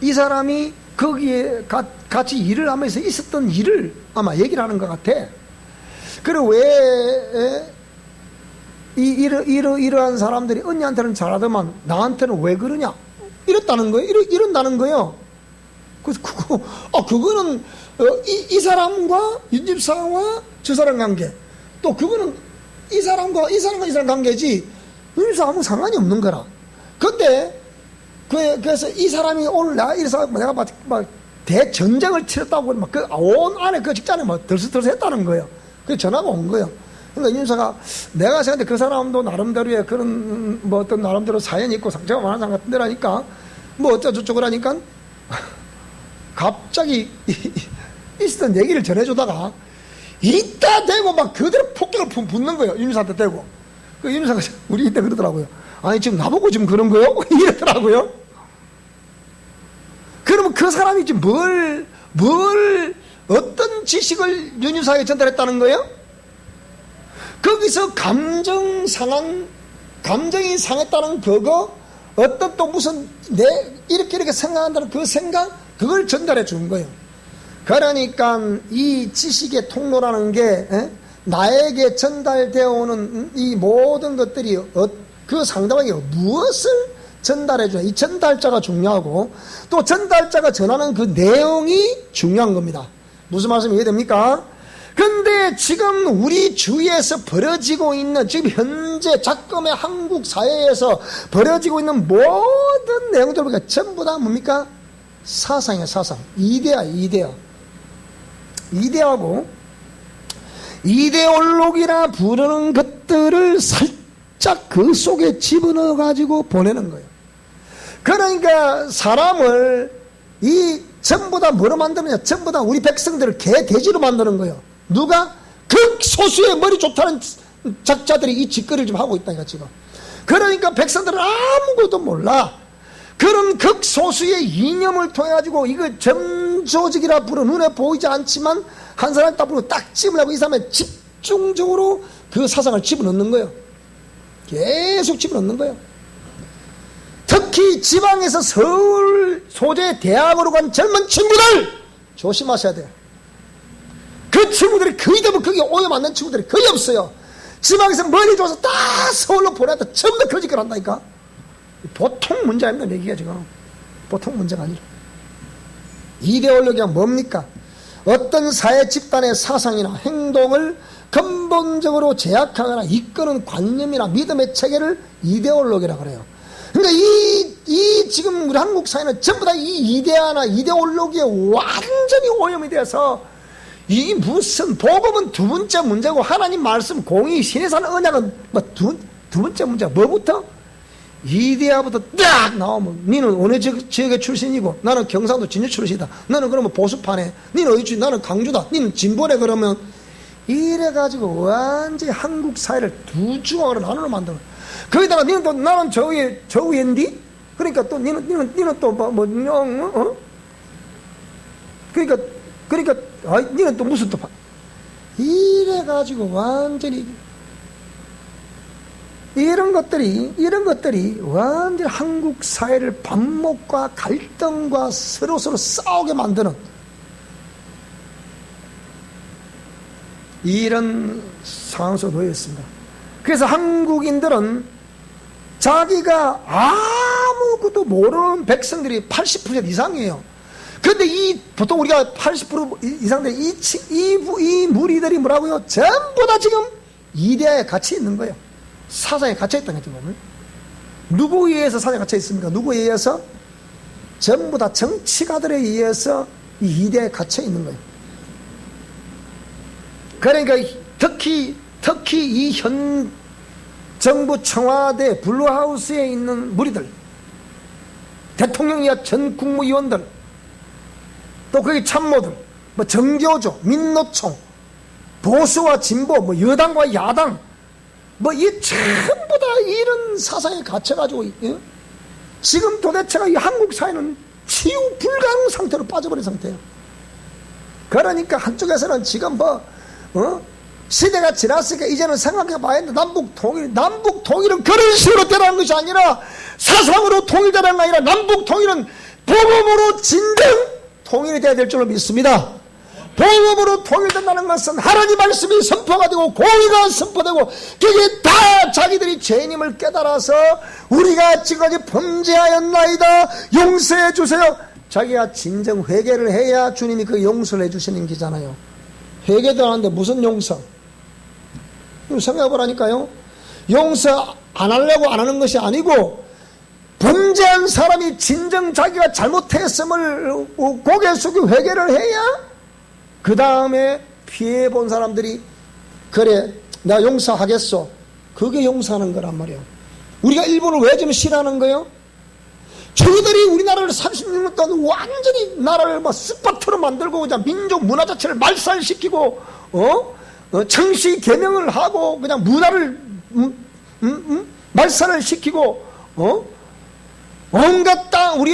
이 사람이 거기에 같이 일을 하면서 있었던 일을 아마 얘기를 하는 것 같아. 그리고 왜 이러한 사람들이 언니한테는 잘하더만 나한테는 왜 그러냐, 이런다는 거예요. 그래서 그거는 이 사람과 윤집사와 저 사람 관계, 또 그거는 이 사람과 이 사람 관계지 윤집사 아무 상관이 없는 거라. 근데 그래서 이 사람이 오늘 내가 막 대전쟁을 치렀다고 막 그 온 안에 그 직장에 막 들썩들썩했다는 거예요. 그래서 전화가 온 거예요. 그러니까 윤사가 내가 생각할 때 그 사람도 나름대로의 그런 뭐 어떤 나름대로 사연이 있고 상처가 많은 사람 같은 데라니까 뭐 어쩌고저쩌고 하니까 갑자기 있었던 얘기를 전해주다가 이따 대고 막 그대로 폭격을 붙는 거예요. 윤사한테 대고. 그 윤사가 우리 이때 그러더라고요. 아니 지금 나보고 지금 그런 거요? 이러더라고요. 그러면 그 사람이 지금 어떤 지식을 윤유사에게 전달했다는 거예요? 거기서 감정이 상했다는 그거, 어떤 또 무슨 이렇게 생각한다는 그 생각, 그걸 전달해 준 거예요. 그러니까 이 지식의 통로라는 게 나에게 전달되어 오는 이 모든 것들이 그 상대방에게 무엇을 전달해 주냐, 이 전달자가 중요하고 또 전달자가 전하는 그 내용이 중요한 겁니다. 무슨 말씀 이해됩니까? 근데 지금 우리 주위에서 벌어지고 있는, 지금 현재 작금의 한국 사회에서 벌어지고 있는 모든 내용들 보니까 전부 다 뭡니까? 사상이야, 사상. 이데하고 이데올로기라 부르는 것들을 살짝 그 속에 집어넣어 가지고 보내는 거예요. 그러니까 사람을 전부 다 뭐로 만드느냐? 전부 다 우리 백성들을 개돼지로 만드는 거예요. 누가? 극소수의 머리 좋다는 작자들이 이 짓거리를 좀 하고 있다니까 지금. 그러니까 백성들은 아무것도 몰라. 그런 극소수의 이념을 통해 가지고 이거 점조직이라 부르, 눈에 보이지 않지만 한 사람이 딱 부르고 딱 집으려고 이 사람의 집중적으로 그 사상을 집어넣는 거예요. 계속 집어넣는 거예요. 특히 지방에서 서울 소재 대학으로 간 젊은 친구들 조심하셔야 돼요. 그 친구들이 거의 대부분 거기에 오염 안 된 친구들이 거의 없어요. 지방에서 머리 줘서 다 서울로 보내다 전부 다 거짓말 한다니까. 보통 문제 아닙니다. 얘기가 지금 보통 문제가 아니라. 이데올로기가 뭡니까? 어떤 사회 집단의 사상이나 행동을 근본적으로 제약하거나 이끄는 관념이나 믿음의 체계를 이데올로기라고 그래요. 그러니까 이 지금 우리 한국 사회는 전부 다 이 이데아나 이데올로기에 완전히 오염이 되어서, 이 무슨 복음은 두 번째 문제고 하나님 말씀 공의 신의 산 언약은 뭐 두 번째 문제. 뭐부터? 이데아부터 딱 나오면 니는 어느 지역의 출신이고 나는 경상도 진주 출신이다. 너는 그러면 보수파네. 니는 어디 출신? 나는 강주다. 니는 진보네. 그러면 이래가지고 완전히 한국 사회를 두 조각으로 나누어 만들어. 거기다가 니는 또 나는 저 위엔디? 그러니까 또 니는 또 그러니까 니는 또 무슨 또 이래가지고 완전히 이런 것들이 완전히 한국 사회를 반목과 갈등과 서로 싸우게 만드는 이런 상황 속에 놓여 있습니다. 그래서 한국인들은 자기가 아무것도 모르는 백성들이 80% 이상이에요. 근데 보통 우리가 80% 이상들이 이 무리들이 뭐라고요? 전부 다 지금 이데아에 갇혀 있는 거예요. 사상에 갇혀 있다는 거죠. 누구에 의해서 사상에 갇혀 있습니까? 누구에 의해서? 전부 다 정치가들에 의해서 이 이데아에 갇혀 있는 거예요. 그러니까 특히 이 현 정부 청와대 블루하우스에 있는 무리들, 대통령이야 전 국무위원들, 또 거기 참모들, 뭐 정교조, 민노총, 보수와 진보, 뭐 여당과 야당, 뭐 이 전부 다 이런 사상에 갇혀가지고 지금 도대체가 이 한국 사회는 치유 불가능 상태로 빠져버린 상태예요. 그러니까 한쪽에서는 지금 시대가 지났으니까 이제는 생각해봐야 한다. 남북 통일은 그런 식으로 되라는 것이 아니라 사상으로 통일되라는 게 아니라 남북 통일은 복음으로 진정 통일이 돼야 될 줄로 믿습니다. 복음으로 통일된다는 것은 하나님 말씀이 선포가 되고 공의가 선포되고 그게 다 자기들이 죄인임을 깨달아서 우리가 지금까지 범죄하였나이다 용서해 주세요. 자기가 진정 회개를 해야 주님이 그 용서를 해주시는 기잖아요. 회개도 하는데 무슨 용서? 생각해보라니까요. 용서 안 하려고 안 하는 것이 아니고 범죄한 사람이 진정 자기가 잘못했음을 고개 숙이고 회개를 해야 그 다음에 피해본 사람들이 그래 내가 용서하겠소. 그게 용서하는 거란 말이에요. 우리가 일본을 왜 좀 싫어하는 거예요? 저희들이 우리나라를 36년 동안 완전히 나라를 막 스파트로 만들고 그냥 민족 문화 자체를 말살시키고 청시 개명을 하고 그냥 문화를 말살을 시키고 온갖 땅, 우리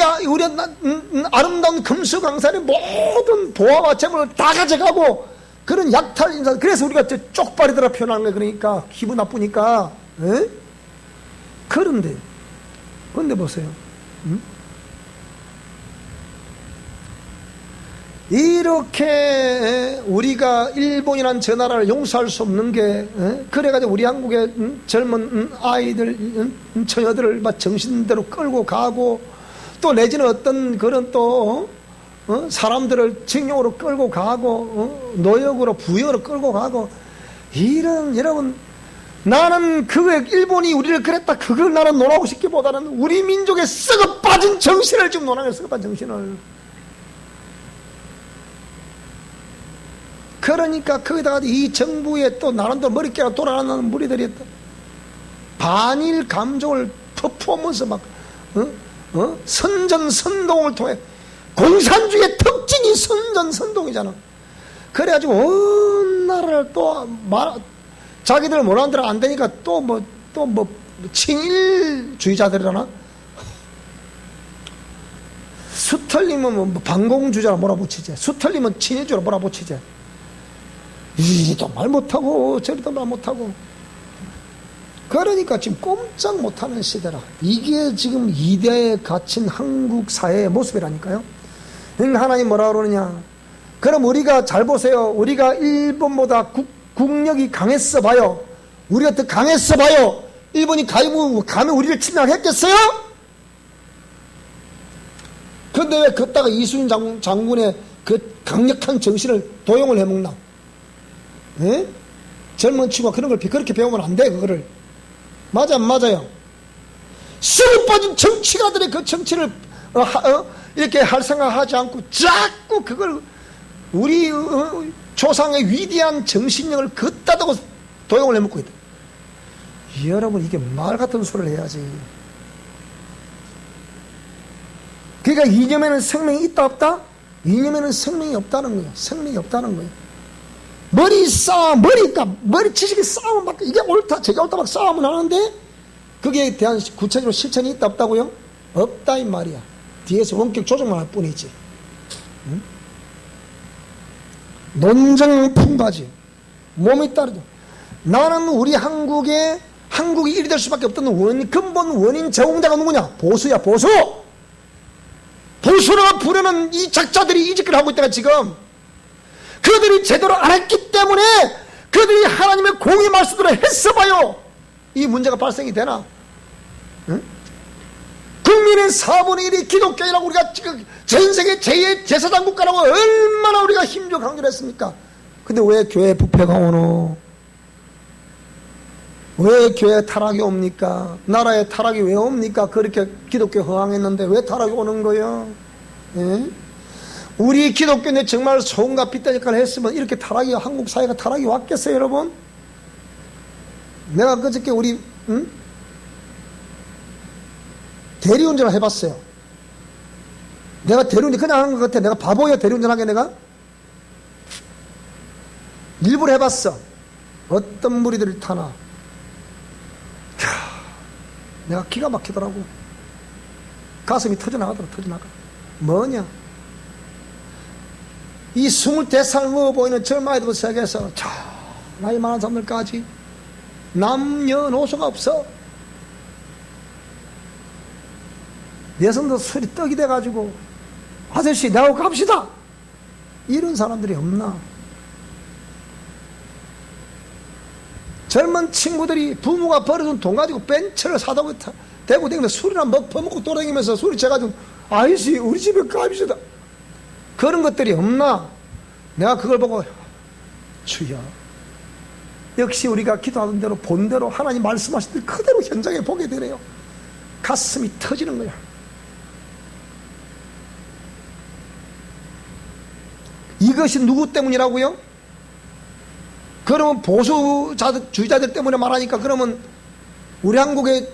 아름다운 금수강산의 모든 보화와 재물을 다 가져가고, 그런 약탈 인사. 그래서 우리가 쪽발이더라 표현하는 거예요. 그러니까 기분 나쁘니까. 에? 그런데 보세요. 이렇게 우리가 일본이란 저 나라를 용서할 수 없는 게, 그래가지고 우리 한국의 젊은 아이들, 처녀들을 막 정신대로 끌고 가고, 또 내지는 어떤 그런 또 사람들을 징용으로 끌고 가고, 노역으로 부역으로 끌고 가고, 이런, 여러분, 나는 일본이 우리를 그랬다, 그걸 나는 논하고 싶기보다는 우리 민족의 썩어 빠진 정신을 지금 논하는, 썩어 빠진 정신을. 그러니까 거기다가 이 정부에 또 나름대로 머리깨가 돌아가는 무리들이 반일 감정을 퍼부으면서 막 선전선동을 통해, 공산주의의 특징이 선전선동이잖아. 그래가지고 온 나라를 또 자기들 원하는 대로 안 되니까 또 뭐 친일주의자들이라나, 수틀리면 뭐 반공주의자로 몰아붙이지, 수틀리면 친일주의로 몰아붙이지. 이리도 말 못하고 저리도 말 못하고. 그러니까 지금 꼼짝 못하는 시대라. 이게 지금 이대에 갇힌 한국 사회의 모습이라니까요. 하나님 뭐라 그러느냐, 그럼 우리가 잘 보세요. 우리가 일본보다 국력이 강했어 봐요. 우리가 더 강했어 봐요. 일본이 가면 우리를 침략했겠어요? 그런데 왜 걷다가 이순신 장군의 그 강력한 정신을 도용을 해먹나? 에? 젊은 친구가 그런 걸 그렇게 배우면 안 돼. 그거를 맞아 안 맞아요? 썩어 빠진 정치가들의 그 정치를 이렇게 할 생각하지 않고 자꾸 그걸 우리 조상의 위대한 정신력을 걷다다고 도용을 해먹고 있다. 여러분, 이게 말 같은 소리를 해야지. 그러니까 이념에는 생명이 있다 없다? 이념에는 생명이 없다는 거예요. 생명이 없다는 거예요. 머리 지식이 싸움 막 이게 옳다 저게 옳다 막 싸움을 하는데 거기에 대한 구체적으로 실천이 있다 없다고요? 없다 이 말이야. 뒤에서 원격 조정만 할 뿐이지. 응? 논쟁 풍바지, 몸이 따르죠. 나는 우리 한국이 일이 될 수밖에 없던 근본 원인 제공자가 누구냐? 보수야, 보수. 보수라고 부르는 이 작자들이 이 짓을 하고 있다가 지금 그들이 제대로 안 했기 때문에 그들이 하나님의 공의 말씀대로 했어봐요. 이 문제가 발생이 되나? 응? 국민의 4분의 1이 기독교인이라고 우리가 지금 전 세계 제2의 제사장 국가라고 얼마나 우리가 힘주어 강조를 했습니까? 근데 왜 교회 부패가 오노? 왜 교회 타락이 옵니까? 나라에 타락이 왜 옵니까? 그렇게 기독교 허황했는데 왜 타락이 오는 거예요? 예? 우리 기독교인이 정말 소금과 빗대 역할을 했으면 이렇게 타락이, 한국 사회가 타락이 왔겠어요, 여러분? 내가 그저께 우리 대리운전을 해봤어요. 내가 대리운전 그냥 하는 것 같아. 내가 바보야, 대리운전하게 내가? 일부러 해봤어. 어떤 무리들이 타나. 내가 기가 막히더라고. 가슴이 터져나가더라. 뭐냐? 이 25살 먹어 보이는 젊은이들 세계에서 나이 많은 사람들까지 남녀노소가 없어. 여성도 술이 떡이 돼가지고 아저씨 나하고 갑시다 이런 사람들이 없나? 젊은 친구들이 부모가 벌어준 돈 가지고 벤츠를 사다 대고 다니면서 술이나 퍼먹고 돌아다니면서 술이 채가지고 아저씨 우리 집에 갑시다 그런 것들이 없나? 내가 그걸 보고 주여, 역시 우리가 기도하던 대로 본 대로 하나님 말씀하신 대로 그대로 현장에 보게 되네요. 가슴이 터지는 거야. 이것이 누구 때문이라고요? 그러면 보수주의자들 때문에 말하니까 그러면 우리 한국의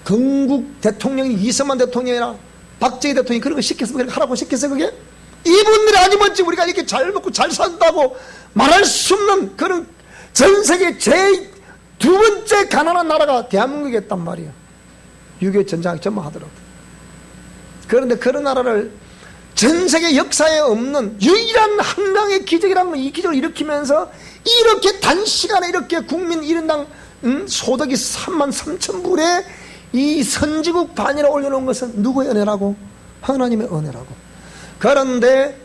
건국 대통령이 이승만 대통령이나 박정희 대통령이 그런 거 시켜서 그렇게 하라고 시켰어. 그게 이분들이 아니면 우리가 이렇게 잘 먹고 잘 산다고 말할 수 없는 그런 전 세계 제 두 번째 가난한 나라가 대한민국이었단 말이야. 6.25 전쟁이 전망하더라도 그런데 그런 나라를 전 세계 역사에 없는 유일한 한강의 기적이라는 이 기적을 일으키면서 이렇게 단시간에 이렇게 국민 1인당 소득이 33,000불에 이 선지국 반열에 올려놓은 것은 누구의 은혜라고? 하나님의 은혜라고. 그런데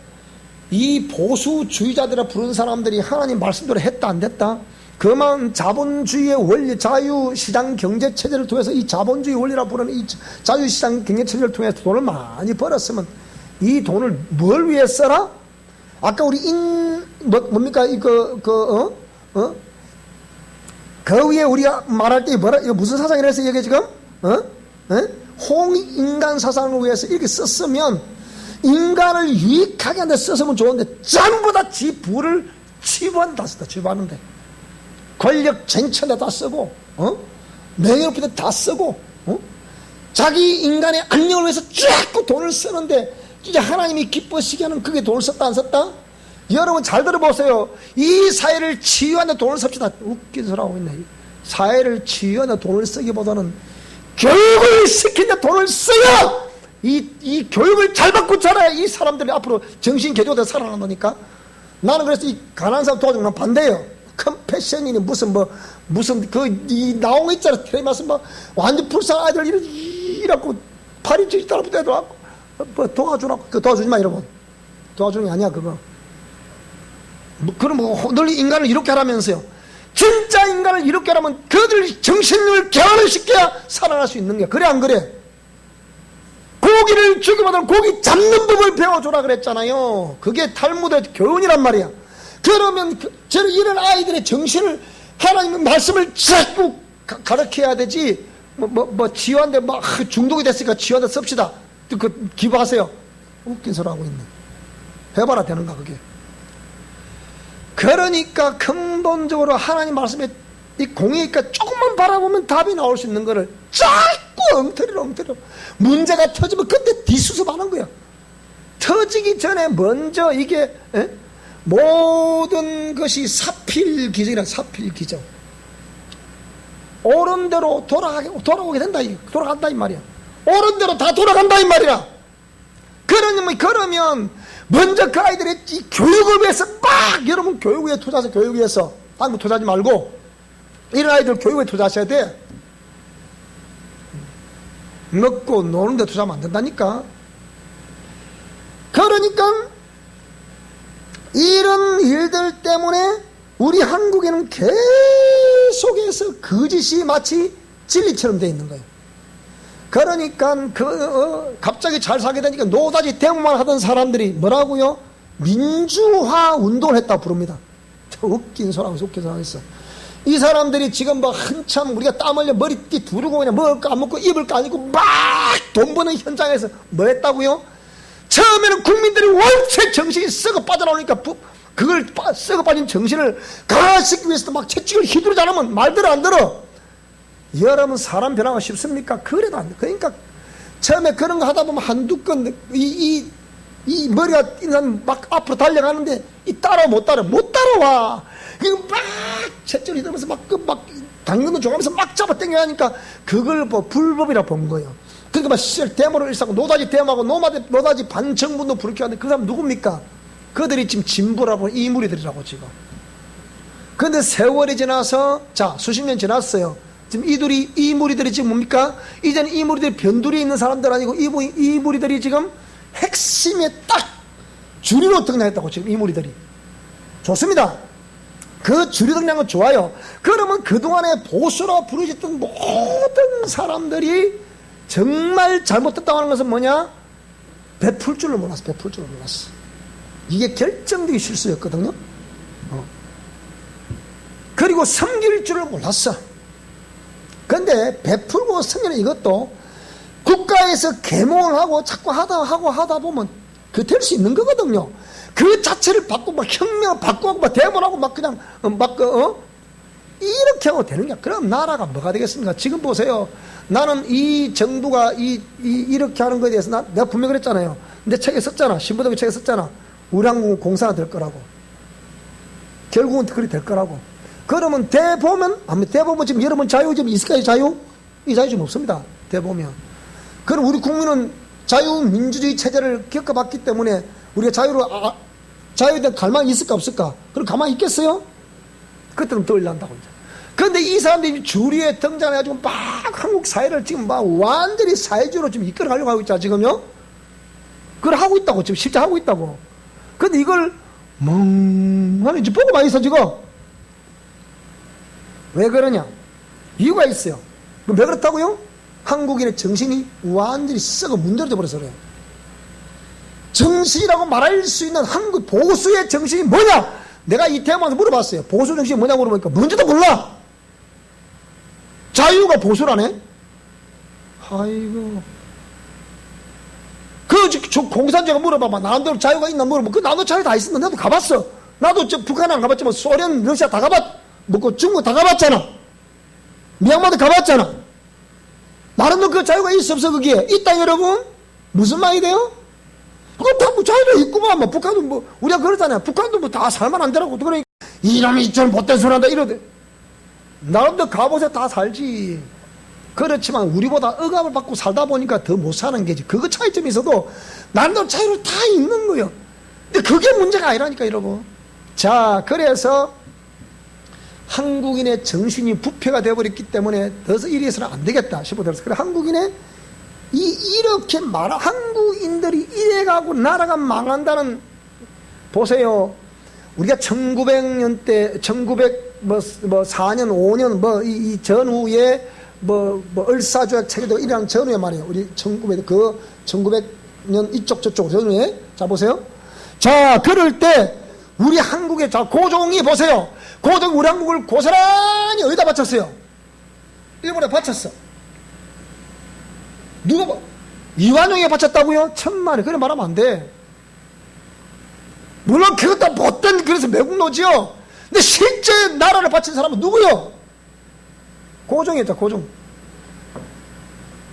이 보수주의자들을 부른 사람들이 하나님 말씀대로 했다 안 됐다? 그만 자본주의의 원리, 자유시장 경제체제를 통해서 이 자본주의 원리라 부르는 이 자유시장 경제체제를 통해서 돈을 많이 벌었으면 이 돈을 뭘 위해 써라? 아까 우리 뭡니까? 그 위에 우리가 말할 때 이거 무슨 사상이라 해서 이게 지금? 홍인간 사상을 위해서 이렇게 썼으면 인간을 유익하게 하는데 썼으면 좋은데 전부 다 지 부를 치부하는 다 썼다. 치부하는데 권력 쟁취하는 데 다 쓰고 명예 높이는 데 다 쓰고 자기 인간의 안녕을 위해서 자꾸 돈을 쓰는데 진짜 하나님이 기뻐하시게 하는 그게 돈을 썼다 안 썼다? 여러분 잘 들어보세요. 이 사회를 치유하는 데 돈을 씁시다. 웃긴 소리 하고 있네. 사회를 치유하는 데 돈을 쓰기보다는 교육을 시키는 데 돈을 써요. 이 교육을 잘 받고 자라야 이 사람들이 앞으로 정신 개조돼 살아난다니까. 나는 그래서 이 가난한 사람 도와주는 건 반대예요. 컴패션이니 무슨 이 나온 거 있잖아. 텔레마스 완전 불쌍한 아이들 이라고 팔이 쥐 따라붙어 애들하고 도와주라고. 그거 도와주지 마 여러분. 도와주는 게 아니야 그거. 그럼 널리 인간을 이렇게 하라면서요. 진짜 인간을 이렇게 하라면 그들 정신을 개화를 시켜야 살아날 수 있는 거야. 그래 안 그래? 고기를 죽이면 고기 잡는 법을 배워줘라 그랬잖아요. 그게 탈무드의 교훈이란 말이야. 그러면 이런 아이들의 정신을 하나님의 말씀을 자꾸 가르쳐야 되지. 지원대 중독이 됐으니까 지원대 씁시다. 그 기부하세요. 웃긴 소리 하고 있네. 해봐라 되는가 그게. 그러니까 근본적으로 하나님 말씀에 이 공의니까 조금만 바라보면 답이 나올 수 있는 거를 자꾸 엉터리로 문제가 터지면 그때 뒤수습하는 거야. 터지기 전에 먼저 이게 모든 것이 사필기적이라 사필기적. 옳은 대로 돌아오게 된다. 돌아간다 이 말이야. 옳은 대로 다 돌아간다 이 말이야. 그러면 먼저 그 아이들의 이 교육을 위해서 여러분 교육에 투자하세요. 교육 위해서 다른 거 투자하지 말고 이런 아이들 교육에 투자하셔야 돼. 먹고 노는 데 투자하면 안 된다니까. 그러니까 이런 일들 때문에 우리 한국에는 계속해서 거짓이 마치 진리처럼 돼 있는 거예요. 그러니까 갑자기 잘 살게 되니까 노다지 대모만 하던 사람들이 뭐라고요? 민주화 운동을 했다고 부릅니다. 저 웃긴 소리하면서 웃긴 소리 했어. 이 사람들이 지금 한참 우리가 땀 흘려 머리띠 두르고 그냥 먹을 거 안 먹고 입을 거 안 입고 막 돈 버는 현장에서 뭐 했다고요? 처음에는 국민들이 원체 정신이 썩어 빠져나오니까 그걸 썩어 빠진 정신을 강화시키기 위해서도 막 채찍을 휘두르지 않으면 말들어 안 들어. 여러분 사람 변화가 쉽습니까? 그래도 안 돼. 그러니까 처음에 그런 거 하다 보면 한두 건 이 머리가 인산 막 앞으로 달려가는데 못 따라와. 그리고 막 채찍을 휘두르면서 막 당근도 줘가면서 막 잡아 당겨야 하니까 그걸 불법이라 본 거예요. 그러니까 막 데모를 일삼고 노다지 데모하고 노다지 반정분도 불쾌하는데 그 사람 누굽니까? 그들이 지금 진부라고 이무리들이라고 지금. 그런데 세월이 지나서 수십 년 지났어요. 지금 이 무리들이 지금 뭡니까? 이제는 이 무리들이 변두리에 있는 사람들 아니고 이 무리들이 지금 핵심에 딱 주류로 등장했다고 지금 이 무리들이. 좋습니다. 그 주류 등장은 좋아요. 그러면 그동안에 보수라고 부르짖던 모든 사람들이 정말 잘못됐다고 하는 것은 뭐냐? 베풀 줄을 몰랐어. 이게 결정적인 실수였거든요. 그리고 섬길 줄을 몰랐어. 그런데 베풀고 섬기는 이것도 국가에서 계몽을 하고 자꾸 하다 보면 그 될 수 있는 거거든요. 그 자체를 바꾸고 막 혁명을 바꾸고 막 대모하고 막 그냥 이렇게 하고 되는 게. 그럼 나라가 뭐가 되겠습니까? 지금 보세요. 나는 이 정부가 이렇게 하는 거에 대해서 내가 분명히 그랬잖아요. 내 책에 썼잖아. 신부덕의 책에 썼잖아. 우리 한국은 공사가 될 거라고. 결국은 그리 될 거라고. 그러면 대보면 지금 여러분 자유 좀 있을까요? 자유? 이 자유 좀 없습니다. 대보면. 그럼 우리 국민은 자유민주주의 체제를 겪어봤기 때문에 우리가 자유에 대한 갈망이 있을까 없을까? 그럼 가만히 있겠어요? 그때는 더 일난다고. 그런데 이 사람들이 주류에 등장해가지고 막 한국 사회를 지금 막 완전히 사회주의로 지금 이끌어가려고 하고 있잖아, 지금요? 그걸 하고 있다고, 지금 실제 하고 있다고. 근데 이걸 멍하니 이제 보고만 있어, 지금. 왜 그러냐? 이유가 있어요. 왜 그렇다고요? 한국인의 정신이 완전히 썩어 문드러져 버려서 그래요. 정신이라고 말할 수 있는 한국 보수의 정신이 뭐냐? 내가 이 테마에서 물어봤어요. 보수 정신이 뭐냐고 물어보니까 뭔지도 몰라. 자유가 보수라네? 아이고. 공산주의가 물어봐봐. 나름대로 자유가 있나 물어봐. 나도 자유 다 있었는데 나도 가봤어. 나도 북한 안 가봤지만 소련, 러시아 다 중국 다 가봤잖아. 미얀마도 가봤잖아. 나름대로 그 자유가 있어 없어 거기에? 있다 여러분? 무슨 말이 돼요? 그건 다 자유가 있구만. 뭐 북한도 뭐 우리가 그러잖아요. 북한도 뭐 다 살만 안 되라고. 그러니까 이놈이 좀 못된 소리 한다 이러대. 나름대로 가보세요. 다 살지. 그렇지만 우리보다 억압을 받고 살다 보니까 더 못 사는 게지. 그거 차이점이 있어도 나름대로 차이로 다 있는 거예요. 근데 그게 문제가 아니라니까 여러분. 자, 그래서 한국인의 정신이 부패가 되어버렸기 때문에 더 이리 해서는 안 되겠다 싶어서 그래 한국인의 이렇게 한국인들이 이래가고 나라가 망한다는 보세요. 우리가 1900년대 1904년 5년 이 전후에 을사조약 체계도 일어난 전후에 말이에요. 우리 1900년 이쪽 저쪽 전후에. 자 보세요. 자 그럴 때 우리 한국의 자 고종이 보세요. 고종 우리 한국을 고스란히 어디다 바쳤어요? 일본에 바쳤어. 누가 이완용에 바쳤다고요? 천만에 그래 말하면 안 돼. 물론 그것도 못된 그래서 매국노지요. 근데 실제 나라를 바친 사람은 누구요? 고종이었죠. 고종.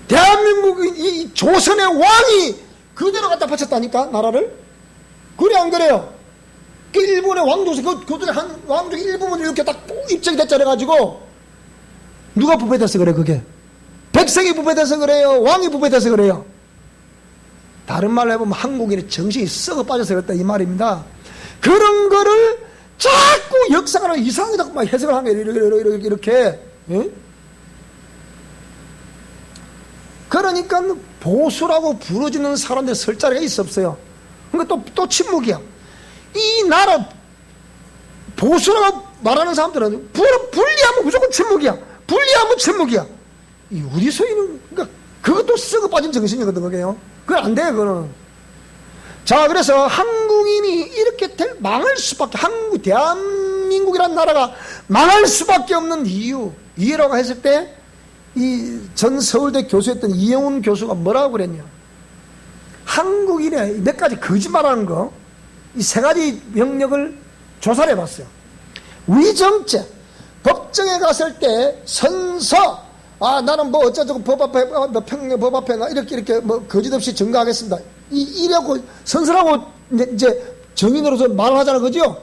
대한민국 이 조선의 왕이 그대로 갖다 바쳤다니까 나라를. 그래 안 그래요? 그 일본의 왕조에서 그들의 한 왕조 일부분이 이렇게 딱 입증이 됐잖아 가지고 누가 부패돼서 그래 그게? 백성이 부패돼서 그래요? 왕이 부패돼서 그래요? 다른 말로 해보면 한국인의 정신이 썩어 빠져서 그랬다 이 말입니다. 그런 거를 자꾸 역사가 이상하게 자꾸 막 해석을 하는 거예요. 이렇게. 응? 그러니까 보수라고 부르짖는 사람들 설 자리가 있어 없어요. 그러니까 또 침묵이야. 이 나라 보수라고 말하는 사람들은 분리하면 무조건 침묵이야. 분리하면 침묵이야. 이 우리 소위는 그러니까 그것도 썩어 빠진 정신이거든 그게요. 그건 안 돼요 그거는. 자 그래서 한국인이 이렇게 망할 수밖에 대한민국이라는 나라가 망할 수밖에 없는 이유라고 했을 때 이 전 서울대 교수였던 이영훈 교수가 뭐라고 그랬냐. 한국인의 몇 가지 거짓말하는 거 이 세 가지 영역을 조사를 해봤어요. 위정죄, 법정에 갔을 때 선서, 나는 뭐 어쩌고 법 앞에, 평양 법 앞에 이렇게 뭐 거짓 없이 증거하겠습니다. 이라고 선서라고 이제 정인으로서 말을 하잖아, 그죠?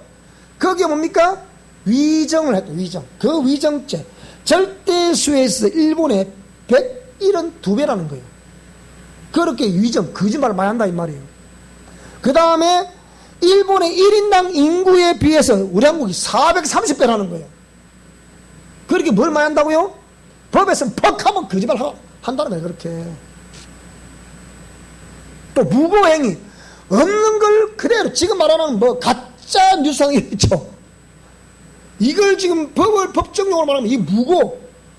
그게 뭡니까? 위정을 했다, 위정. 그 위정죄. 절대수에서 일본의 172배라는 거예요. 그렇게 위정, 거짓말을 많이 한다, 이 말이에요. 그 다음에 일본의 1인당 인구에 비해서 우리 한국이 430배라는 거예요. 그렇게 뭘 많이 한다고요? 법에서는 퍽 하면 거짓말 한다는 거예요, 그렇게. 또 무고행위. 없는 걸 그대로, 지금 말하는 뭐 가짜 뉴스상이 있죠. 이걸 지금 법정용어로 말하면 이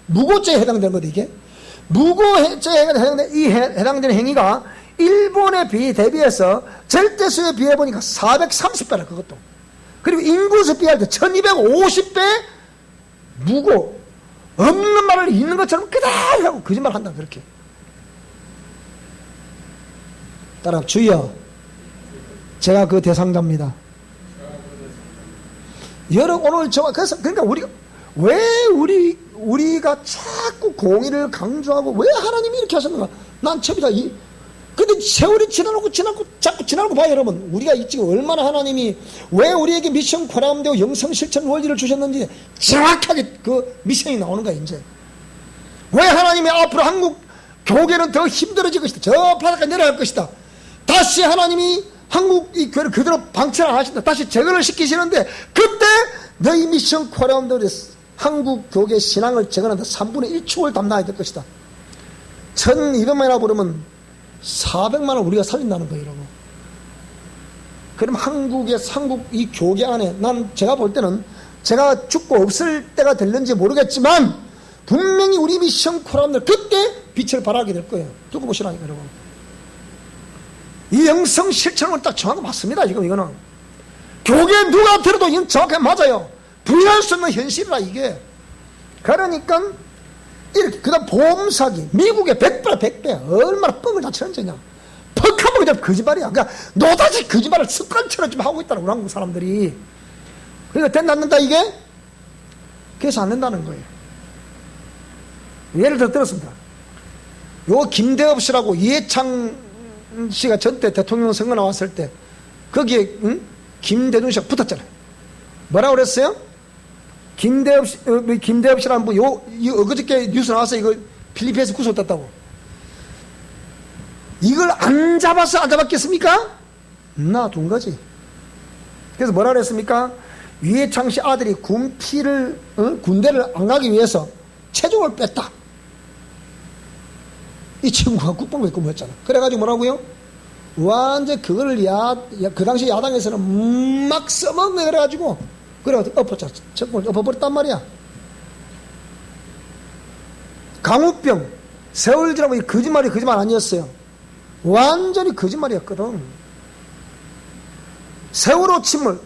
무고죄에 해당되는 거다, 이게. 무고죄에 해당되는 행위가 일본에 대비해서 절대수에 비해보니까 430배라, 그것도. 그리고 인구수 비할 때 1250배 무고. 없는 말을 있는 것처럼 그대로 하고 거짓말 한다, 그렇게. 따라, 주여. 제가 그 대상자입니다. 여러분, 오늘 그러니까 우리가 자꾸 공의를 강조하고 왜 하나님이 이렇게 하셨는가? 난 처음이다. 근데 세월이 자꾸 지나고 봐요, 여러분. 우리가 지금 얼마나 하나님이 왜 우리에게 미션 코람되고 영성 실천 원리를 주셨는지 정확하게 그 미션이 나오는 거야, 이제. 왜 하나님이 앞으로 한국 교계는 더 힘들어질 것이다. 저 바닥까지 내려갈 것이다. 다시 하나님이 한국 이 교회를 그대로 방치를 안 하신다. 다시 재건을 시키시는데 그때 너희 미션 코리아원들이 한국 교계 신앙을 재건한다. 3분의 1축을 담당해야 될 것이다. 1200만이나 부르면 400만을 우리가 살린다는 거예요, 여러분. 그럼 한국 이 교계 안에 제가 볼 때는 제가 죽고 없을 때가 될는지 모르겠지만 분명히 우리 미션 코리아원들 그때 빛을 발하게 될 거예요. 두고 보시라니까, 여러분. 이 영성 실천을 딱 정확히 맞습니다. 지금 이거는 교계 누가 들어도 이건 정확하게 맞아요. 부인할 수 없는 현실이라 이게. 그러니까 이렇게 그다음 보험사기 미국의 100배 얼마나 뻥을 다 치는 거냐. 퍽하면 그냥 거짓말이야. 그러니까 노다지 거짓말을 습관처럼 좀 하고 있다는 한국 사람들이. 그러니까 된다 안 된다 이게? 그래서 안 된다는 거예요. 예를 들었습니다. 요 김대엽 씨라고 이해창 씨가 전때 대통령 선거 나왔을 때 거기에 김대중 씨가 붙었잖아요. 뭐라고 그랬어요? 김대엽 씨라는 분 어저께 뉴스 나왔어요. 이거 필리핀에서 구속됐다고. 이걸 안 잡아서 안 잡았겠습니까? 놔둔 거지. 그래서 뭐라 그랬습니까? 이해창 씨 아들이 군대를 안 가기 위해서 체중을 뺐다. 이 친구가 국방부에 근무했잖아. 그래가지고 뭐라고요? 완전 그거를 그 당시 야당에서는 막 써먹네 그래가지고 그래가지고 엎었잖아. 정권을 엎어버렸단 말이야. 강우병, 세월지라고 이 거짓말 아니었어요. 완전히 거짓말이었거든. 세월호 침몰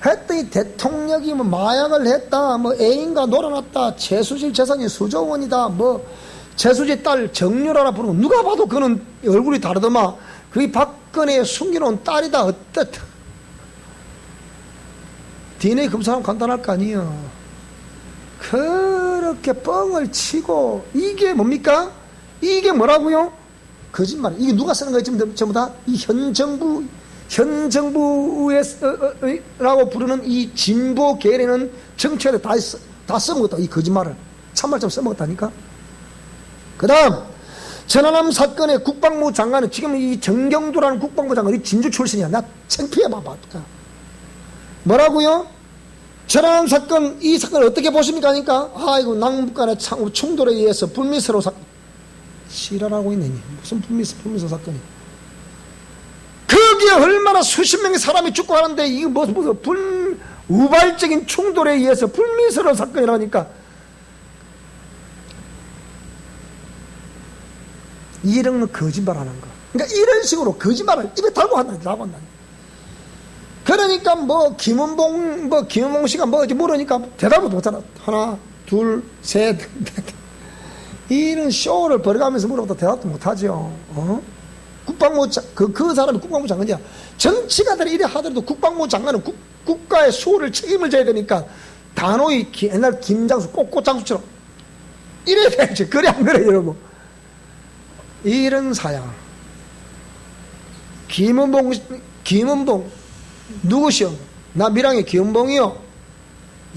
했더니 대통령이 뭐 마약을 했다, 뭐 애인과 놀아났다, 최수실 재산이 수조 원이다, 뭐 최수지 딸 정유라라 부르고 누가 봐도 그는 얼굴이 다르더만 그게 박근혜의 숨겨놓은 딸이다 어떻다. DNA 검사하면 간단할 거 아니에요. 그렇게 뻥을 치고 이게 뭡니까? 이게 뭐라고요? 거짓말. 이게 누가 쓰는 거예요? 전부 다 이 현 정부라고 부르는 이 진보 계열에는 정치에 다 써먹었다. 이 거짓말을 참말처럼 써먹었다니까. 그 다음 전하남 사건의 국방부 장관은 지금 이 정경두라는 국방부 장관이 진주 출신이야. 나 창피해 봐봐. 뭐라고요? 전하남 사건 이 사건을 어떻게 보십니까? 하니까 아이고 남북 간의 충돌에 의해서 불미스러운 사건. 지랄하고 있네. 무슨 불미스러운 사건이. 거기에 얼마나 수십 명의 사람이 죽고 하는데 이거 무슨 우발적인 충돌에 의해서 불미스러운 사건이라니까. 이런 거짓말하는 거. 그러니까 이런 식으로 거짓말을 입에 달고 한다. 그러니까 김은봉 씨가 뭐지 모르니까 대답을 못하나. 하나, 둘, 셋. 이런 쇼를 벌여가면서 물어봐도 대답도 못하죠. 국방부 그 사람이 국방부 장관이야. 정치가들이 이래 하더라도 국방부 장관은 국가의 수호를 책임을 져야 되니까 단호히 옛날 김장수 꽃장수처럼 이래야 되지. 그래 안 그래 여러분? 이런 사양. 김은봉 누구시오? 나 밀양의 김은봉이요.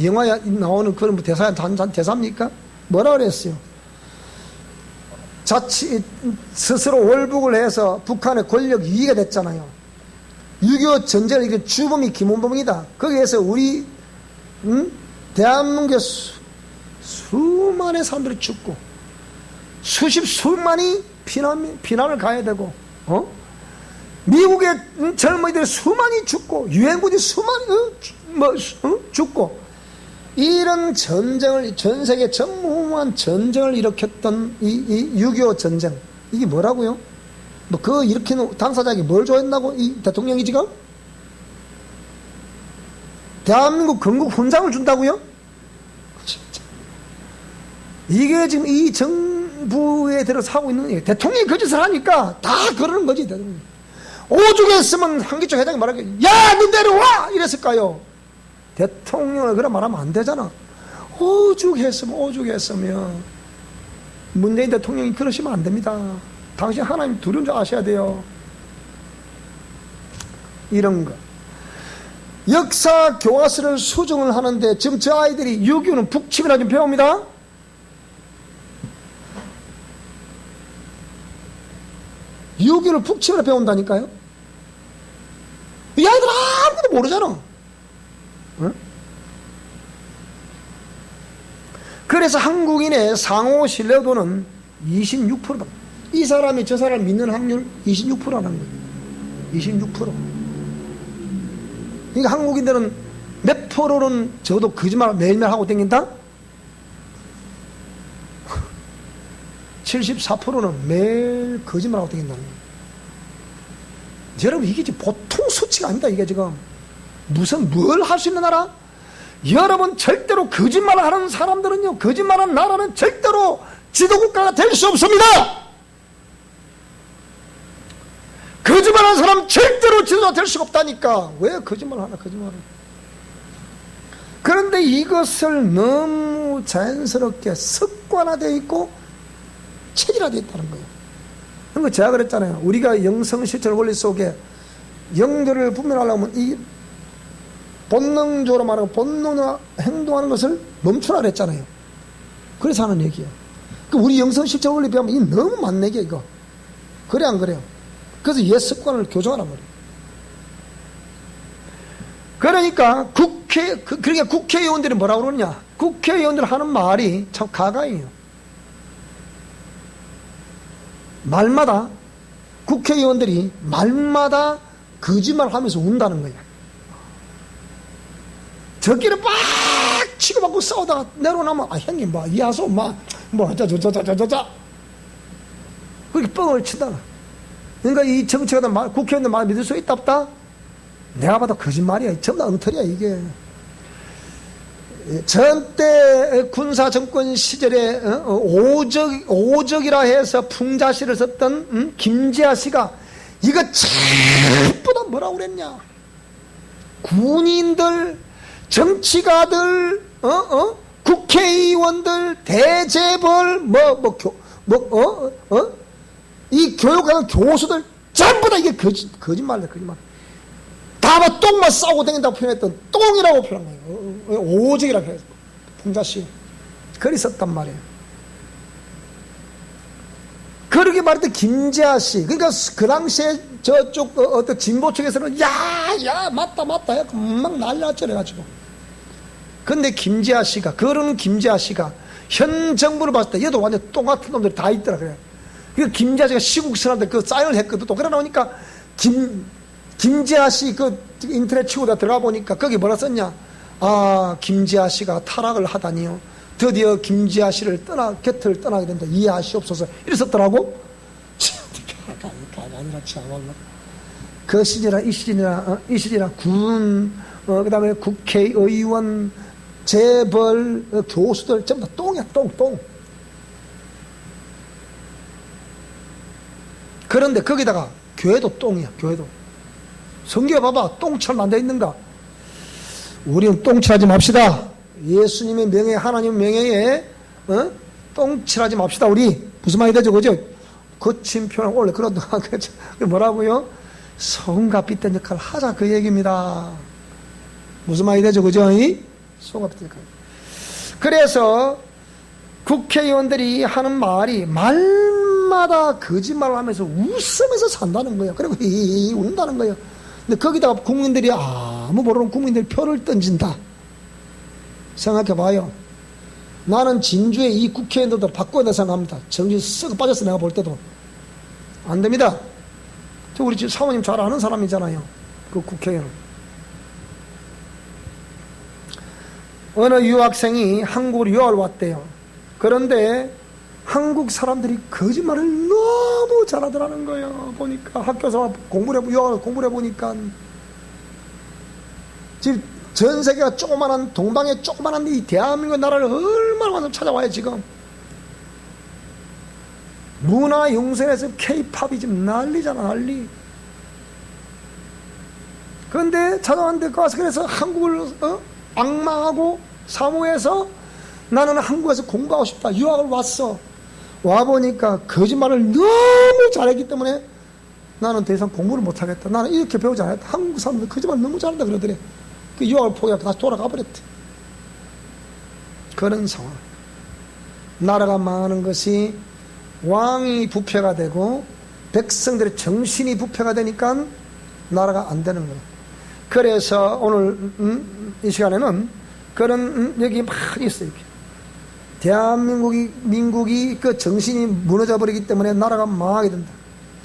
영화에 나오는 그런 대사입니까? 뭐라 그랬어요? 스스로 월북을 해서 북한의 권력 이기가 됐잖아요. 6.25 전쟁을 이긴 주범이 김은봉이다. 거기에서 우리 대한민국의 수많은 사람들이 죽고 수만이 피난을 가야 되고 미국의 젊은이들이 수많이 죽고 유엔군이 수많이 죽고 이런 전쟁을 전 세계 전무후무한 전쟁을 일으켰던 이 6.25 전쟁 이게 뭐라고요? 뭐 그거 일으키는 당사자에게 뭘 좋아했나고 이 대통령이 지금? 대한민국 건국 훈장을 준다고요? 진짜. 이게 지금 이 정부에 들어서 하고 있는 얘기. 대통령이 거짓을 하니까 다 그러는 거지. 대통령이. 오죽했으면 한기총 회장이 말하기에 야 너 내려와 이랬을까요? 대통령을 그래 말하면 안 되잖아. 오죽했으면 문재인 대통령이 그러시면 안 됩니다. 당신 하나님 두려운 줄 아셔야 돼요. 이런 거. 역사 교과서를 수정을 하는데 지금 저 아이들이 6.25는 북침이라 좀 배웁니다. 유교를 푹 치밀어 배운다니까요. 이 아이들 아무것도 모르잖아. 응? 그래서 한국인의 상호 신뢰도는 26%다. 이 사람이 저 사람 믿는 확률 26%라는 거예요. 26%. 그러니까 한국인들은 몇 프로는 저도 거짓말 매일매일 하고 다닌다? 74%는 매일 거짓말하고 다닌다는 거예요. 여러분, 이게 지금 보통 수치가 아닙니다. 이게 지금 무슨 뭘 할 수 있는 나라? 여러분, 절대로 거짓말을 하는 사람들은요, 거짓말하는 나라는 절대로 지도국가가 될 수 없습니다. 거짓말하는 사람 절대로 지도자 될 수가 없다니까. 왜 거짓말 하나, 거짓말을. 그런데 이것을 너무 자연스럽게 습관화되어 있고 체질화되어 있다는 거예요. 그러니까 제가 그랬잖아요. 우리가 영성실천 원리 속에 영들을 분별하려면 이 본능적으로 말하고 본능으로 행동하는 것을 멈추라 그랬잖아요. 그래서 하는 얘기예요. 우리 영성실천 원리 배우면 이 너무 많네, 이거. 그래, 안 그래요? 그래서 옛 습관을 교정하란 말이에요. 그러니까 그러니까 국회의원들이 뭐라고 그러냐? 국회의원들 하는 말이 참 가가예요. 말마다, 국회의원들이 말마다 거짓말 하면서 운다는 거야. 저끼리 막 치고받고 싸우다가 내려놓으면, 아, 형님, 뭐, 이하소, 자자자자자자. 그렇게 뻥을 친다. 그러니까 이 정치가들 국회의원들 말 믿을 수 있다, 없다? 내가 봐도 거짓말이야. 전부 다 엉터리야, 이게. 전때 군사정권 시절에 오적이라 해서 풍자시를 썼던 김재하 씨가 이거 전부 다 뭐라고 그랬냐? 군인들, 정치가들, 국회의원들, 대재벌, 이 교육하는 교수들 전부 다 이게 거짓말이야, 거짓말. 다만 똥만 싸우고 다닌다고 표현했던 똥이라고 표현한 거예요. 오적이라고 해서 풍자씨 글이 썼단 말이에요. 그렇게 말했던 김재하 씨, 그러니까 그 당시에 저쪽 어떤 진보 쪽에서는 야 맞다 해서 막 난리났죠, 그래가지고. 근데 김재하 씨가, 그러는 김재하 씨가 현 정부를 봤을 때 얘도 완전 똥 같은 놈들이 다 있더라 그래요. 그 김재하 씨가 시국선한테 그 사인을 했거든. 또 그래 나오니까 김재하 씨 그 인터넷 치고 들어가 보니까 거기 뭐라 썼냐? 아, 김재하 씨가 타락을 하다니요. 드디어 김재하 씨를 곁을 떠나게 된다. 이해하시옵소서. 이랬었더라고. 아니라 참말로. 그 시절이나 이 시절이나 군, 그 다음에 국회의원, 재벌, 교수들 전부 다 똥이야, 똥. 그런데 거기다가 교회도 똥이야, 교회도. 성경에 봐봐, 똥처럼 안 돼 있는가? 우리는 똥칠하지 맙시다. 예수님의 명예, 하나님의 명예에 똥칠하지 맙시다. 우리 무슨 말이 되죠, 그죠? 거친 표현 원래 그런 뭐라고요? 소금과 빛된 역할을 하자, 그 얘기입니다. 무슨 말이 되죠, 그죠? 소금과 빛된 역할. 그래서 국회의원들이 하는 말이 말마다 거짓말을 하면서 웃으면서 산다는 거예요. 그리고 운다는 거예요. 근데 거기다가 국민들이 아무 모르는 국민들이 표를 던진다. 생각해봐요. 나는 진주의 이 국회의원들도 바꿔야 된다 생각합니다. 정신 썩어 빠졌어, 내가 볼 때도. 안 됩니다. 우리 집 사모님 잘 아는 사람이잖아요. 그 국회의원. 어느 유학생이 한국으로 유학을 왔대요. 그런데 한국 사람들이 거짓말을 너무 잘하더라는 거예요. 보니까 학교에서 유학을 공부를 해보니까 지금 전 세계가 조그만한 동방의 조그만한 이 대한민국 나라를 얼마나 많이 찾아와요. 지금 문화 용선에서 K-팝이 지금 난리잖아, 난리. 그런데 찾아왔는데 가서 그래서 한국을 악망하고 사모해서 나는 한국에서 공부하고 싶다. 유학을 왔어. 와보니까 거짓말을 너무 잘했기 때문에 나는 더 이상 공부를 못하겠다. 나는 이렇게 배우지 않았다. 한국 사람들 거짓말 너무 잘한다 그러더래. 그 유학을 포기하고 다시 돌아가 버렸대. 그런 상황. 나라가 망하는 것이 왕이 부패가 되고 백성들의 정신이 부패가 되니까 나라가 안 되는 거예요. 그래서 오늘 이 시간에는 그런 여기 많이 있어요. 대한민국이 그 정신이 무너져 버리기 때문에 나라가 망하게 된다.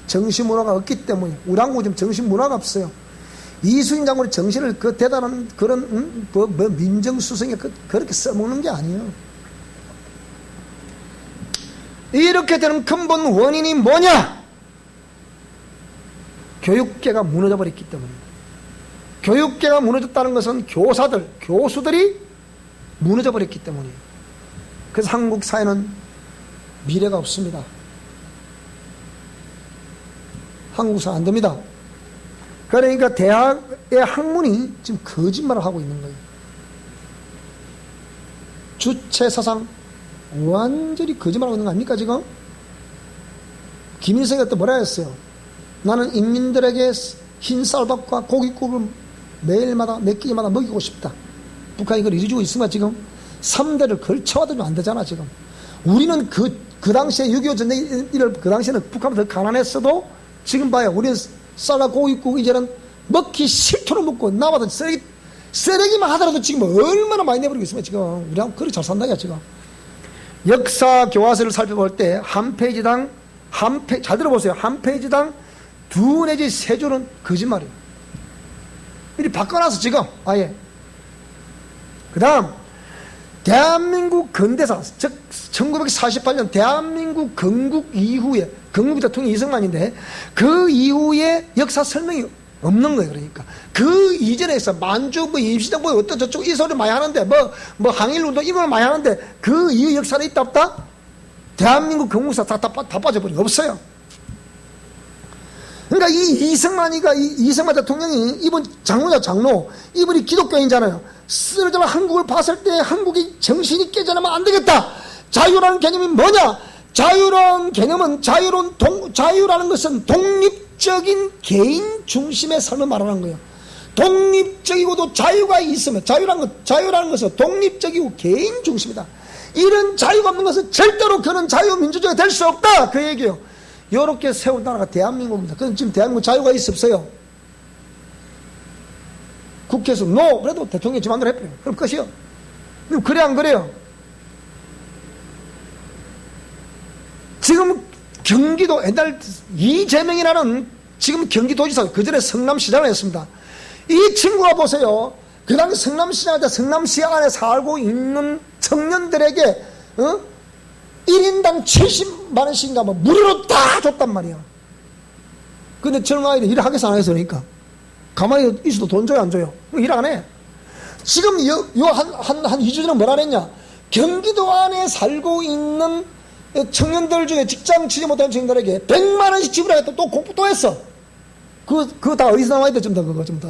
정신 문화가 없기 때문에. 우리 한국은 지금 정신 문화가 없어요. 이순신 장군의 정신을 그 대단한 그런 민정수석이 그렇게 써먹는 게 아니에요. 이렇게 되는 근본 원인이 뭐냐? 교육계가 무너져 버렸기 때문입니다. 교육계가 무너졌다는 것은 교수들이 무너져 버렸기 때문이에요. 그래서 한국 사회는 미래가 없습니다. 한국 사회 안 됩니다. 그러니까 대학의 학문이 지금 거짓말을 하고 있는 거예요. 주체사상 완전히 거짓말하고 있는 거 아닙니까 지금? 김일성이 또 뭐라 했어요? 나는 인민들에게 흰쌀밥과 고깃국을 매일마다 몇 끼마다 먹이고 싶다. 북한이 그걸 이루어주고 있으면 지금 3대를 걸쳐와도 안 되잖아 지금. 우리는 그 당시에 6.25 전쟁 그 당시에는 북한보다 더 가난했어도 지금 봐요. 우리는 쌀과 고깃국 이제는 먹기 싫도록 먹고 나와도 쓰레기만 하더라도 지금 얼마나 많이 내버리고 있으면 지금 우리하고 그렇게 잘 산다 지금. 역사 교과서를 살펴볼 때 한 페이지당 잘 들어보세요. 한 페이지당 2 내지 3줄은 거짓말이에요. 미리 바꿔놔서 지금 아예. 그 다음 대한민국 근대사, 즉 1948년 대한민국 건국 이후에, 건국 대통령이 이승만인데 그 이후에 역사 설명이 없는 거예요. 그러니까 그 이전에 있어 만주 임시정부 어떤 저쪽 이 소리 많이 하는데 뭐 항일운동 이걸 많이 하는데 그 이후 역사는 있다 없다? 대한민국 건국사 다 빠져버리고 없어요. 그러니까 이 이승만 대통령이 이분 장로 이분이 기독교인이잖아요. 쓰러져 한국을 봤을 때 한국이 정신이 깨져나면 안 되겠다. 자유라는 개념이 뭐냐? 자유라는 개념은 자유라는 것은 독립적인 개인 중심의 삶을 말하는 거예요. 독립적이고도 자유가 있으면 자유라는 것은 독립적이고 개인 중심이다. 이런 자유가 없는 것은 절대로 그런 자유민주주의가 될 수 없다. 그 얘기예요. 이렇게 세운 나라가 대한민국입니다. 그럼 지금 대한민국 자유가 없어요. 국회에서 그래도 대통령이 지 마음대로 해버려요. 그럼 끝이요. 그럼 그래 안 그래요? 지금 경기도 옛날 이재명이라는 지금 경기도지사 그전에 성남시장을 했습니다. 이 친구가 보세요. 그 당시 성남시장 때 성남시 안에 살고 있는 청년들에게 1인당 70만원씩인가 뭐 무료로 다 줬단 말이야. 근데 젊은 아이들 일 하겠어 안 해서 그러니까 가만히 있어도 돈 줘요 안 줘요? 일 안 해. 지금 한 2주 전에 뭐라 그랬냐? 경기도 안에 살고 있는 청년들 중에 직장 취직 못하는 청년들에게 100만원씩 지불하겠다. 또 공부 또 했어. 그거 다 어디서 나와야 돼? 그거 좀 다.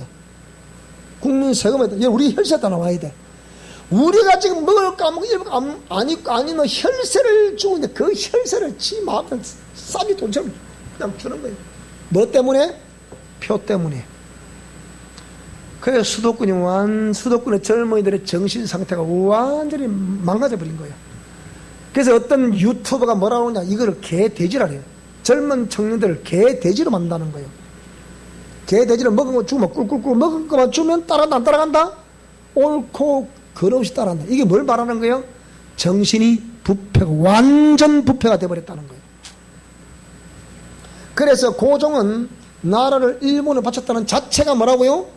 국민 세금에다. 우리 혈세에다 나와야 돼. 우리가 지금 먹을까 아니면 혈세를 주고 있는데 그 혈세를 지 마음대로 싸게 돈처럼 그냥 주는 거예요. 뭐 때문에? 표 때문에. 그래서 수도권의 젊은이들의 정신 상태가 완전히 망가져 버린 거예요. 그래서 어떤 유튜버가 뭐라고 하냐, 이거를 개돼지라래요. 젊은 청년들을 개돼지로 만든다는 거예요. 개돼지를 먹은 거 주면 꿀꿀꿀 먹은 것만 주면 따라간다 안 따라간다? 옳고 그릇없이 따라간다. 이게 뭘 말하는 거예요? 정신이 완전 부패가 되어버렸다는 거예요. 그래서 고종은 나라를 일본에 바쳤다는 자체가 뭐라고요?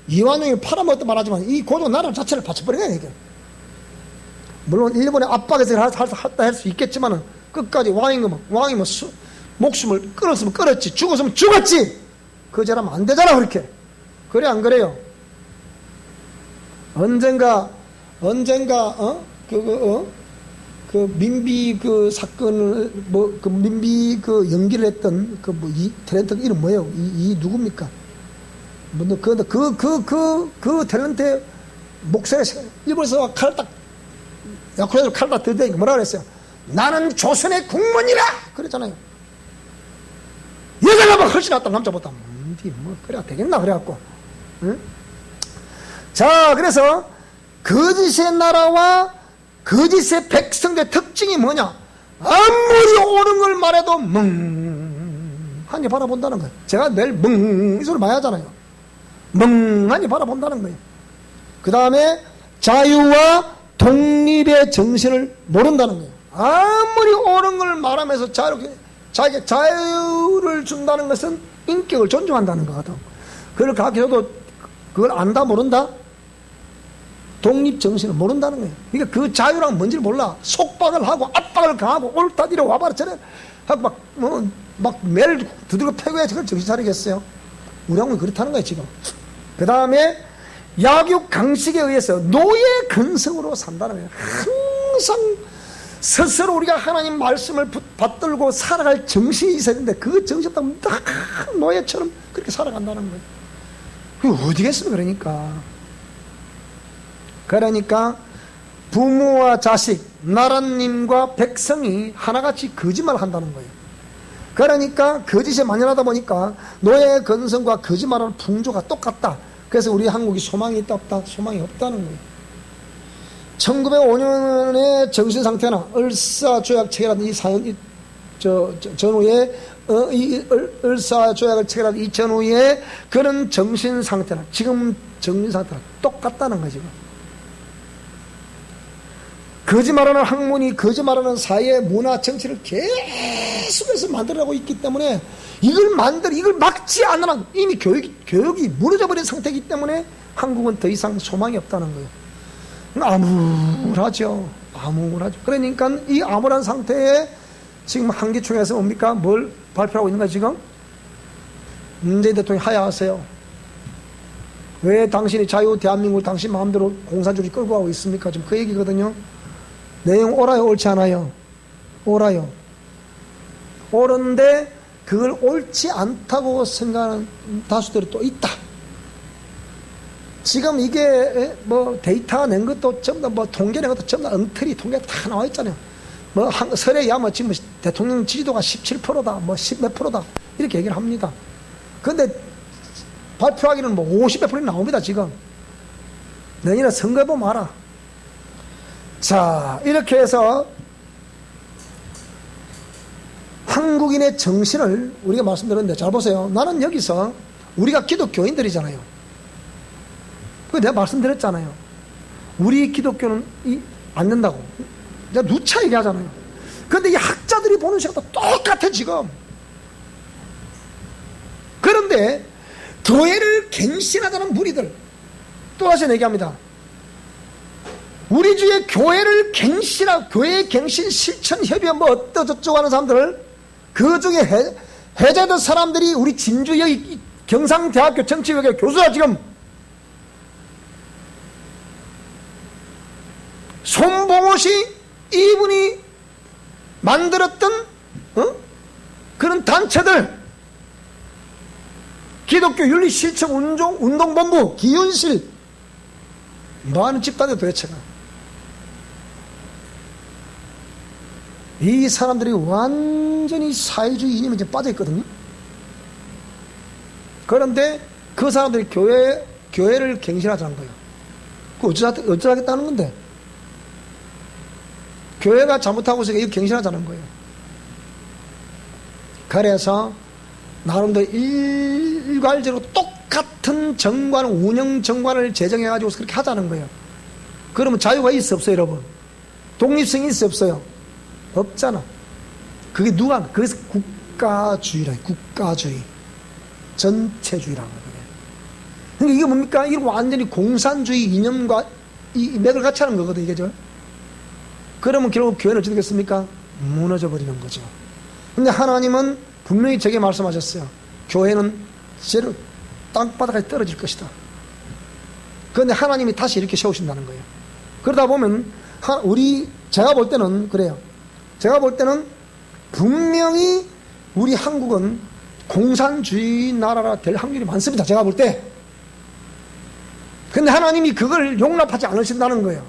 이완용이 팔아먹었다 말하지만 이 고종 나라 자체를 바쳐버린 거예요. 이게. 물론 일본의 압박에서 할 수 있겠지만 끝까지 왕이 목숨을 끊었으면 끊었지, 죽었으면 죽었지. 그저라면 안 되잖아. 그렇게. 그래 안 그래요? 언젠가 그 민비 그 사건을 민비 그 연기를 했던 이 탤런트 이름 뭐예요? 이 누굽니까? 그 탤런트 목소리 일본에서 야쿠르트로 칼 딱 들대니까 뭐라 그랬어요? 나는 조선의 국문이라 그랬잖아요. 여자가 막 훨씬 낫다 남자보다. 그래야 되겠나 그래갖고. 응? 자, 그래서 거짓의 나라와 거짓의 백성들의 특징이 뭐냐? 아무리 옳은 걸 말해도 멍하니 멍하니 바라본다는 거예요. 제가 매일 멍, 이 소리 많이 하잖아요. 멍하니 바라본다는 거예요. 그 다음에 자유와 독립의 정신을 모른다는 거예요. 아무리 옳은 걸 말하면서 자기가 자유를 준다는 것은 인격을 존중한다는 거거든. 그걸 가르쳐도 그걸 안다 모른다? 독립정신을 모른다는 거예요. 그러니까 그 자유란 뭔지를 몰라. 속박을 하고 압박을 가하고 옳다 뒤로 와봐라 저래 하고 막 매를 두들겨 패고 해야 정신 차리겠어요. 우리 한국이 그렇다는 거예요 지금. 그 다음에 약육 강식에 의해서 노예 근성으로 산다는 거예요. 항상 스스로 우리가 하나님 말씀을 받들고 살아갈 정신이 있어야 되는데 그 정신 없다면 딱 노예처럼 그렇게 살아간다는 거예요. 그게 어디겠습니까? 그러니까 부모와 자식, 나라님과 백성이 하나같이 거짓말을 한다는 거예요. 그러니까 거짓에 만연하다 보니까 노예 근성과 거짓말하는 풍조가 똑같다. 그래서 우리 한국이 소망이 있다 없다? 소망이 없다는 거예요. 1905년의 정신상태나 을사조약 체결한 이 사연, 전후에 이 을사조약을 체결한 이 전후에 그런 정신상태나 지금 정신상태나 똑같다는 거죠. 거짓말하는 학문이 거짓말하는 사회, 문화, 정치를 계속해서 만들어가고 있기 때문에 이걸 막지 않으면 이미 교육이 무너져버린 상태이기 때문에 한국은 더 이상 소망이 없다는 거예요. 암울하죠. 그러니까 이 암울한 상태에 지금 한기총에서 뭡니까? 뭘 발표하고 있는가 지금? 문재인 대통령이 하야하세요. 왜 당신이 자유 대한민국을 당신 마음대로 공산주의 끌고 가고 있습니까? 지금 그 얘기거든요. 내용 옳아요, 옳지 않아요? 옳아요. 옳은데 그걸 옳지 않다고 생각하는 다수들이 또 있다. 지금 이게 뭐 데이터 낸 것도 전부 다 뭐 통계 낸 것도 전부 다 엉터리 통계 다 나와 있잖아요. 뭐 설에야 뭐 지금 대통령 지지도가 17%다, 뭐 10몇 %다 이렇게 얘기를 합니다. 그런데 발표하기는 뭐 50몇 % 나옵니다 지금. 내년에 선거해 보면 알아. 자, 이렇게 해서 한국인의 정신을 우리가 말씀드렸는데 잘 보세요. 나는 여기서 우리가 기독교인들이잖아요. 그 내가 말씀드렸잖아요. 우리 기독교는 안 된다고. 내가 누차 얘기하잖아요. 그런데 이 학자들이 보는 시각도 똑같아 지금. 그런데 교회를 갱신하자는 무리들 또 다시 얘기합니다. 우리 주의 교회를 교회 갱신 실천 협의회 뭐 어쩌고저쩌고 하는 사람들, 그 중에 해제된 사람들이 우리 진주의 경상대학교 정치외교 교수라 지금. 손봉옷이 이분이 만들었던 그런 단체들, 기독교 윤리실천 운동본부 기윤실 뭐하는 집단이 도대체가. 이 사람들이 완전히 사회주의 이념에 이제 빠져있거든요. 그런데 그 사람들이 교회를 갱신하자는 거예요. 그 어쩌겠다는 건데. 교회가 잘못하고 있으니까 이거 갱신하자는 거예요. 그래서 나름대로 일괄적으로 똑같은 정관, 운영 정관을 제정해가지고 그렇게 하자는 거예요. 그러면 자유가 있어 없어요 여러분? 독립성이 있어 없어요? 없잖아. 그게 그래서 국가주의라, 국가주의, 전체주의라는 거예요. 그러니까 이게 뭡니까? 이게 완전히 공산주의 이념과 이 맥을 같이 하는 거거든 이게. 그러면 결국 교회는 어떻게 되겠습니까? 무너져 버리는 거죠. 근데 하나님은 분명히 저게 말씀하셨어요. 교회는 제로 땅바닥에 떨어질 것이다. 그런데 하나님이 다시 이렇게 세우신다는 거예요. 그러다 보면 제가 볼 때는 그래요. 제가 볼 때는 분명히 우리 한국은 공산주의 나라가 될 확률이 많습니다. 제가 볼 때. 근데 하나님이 그걸 용납하지 않으신다는 거예요.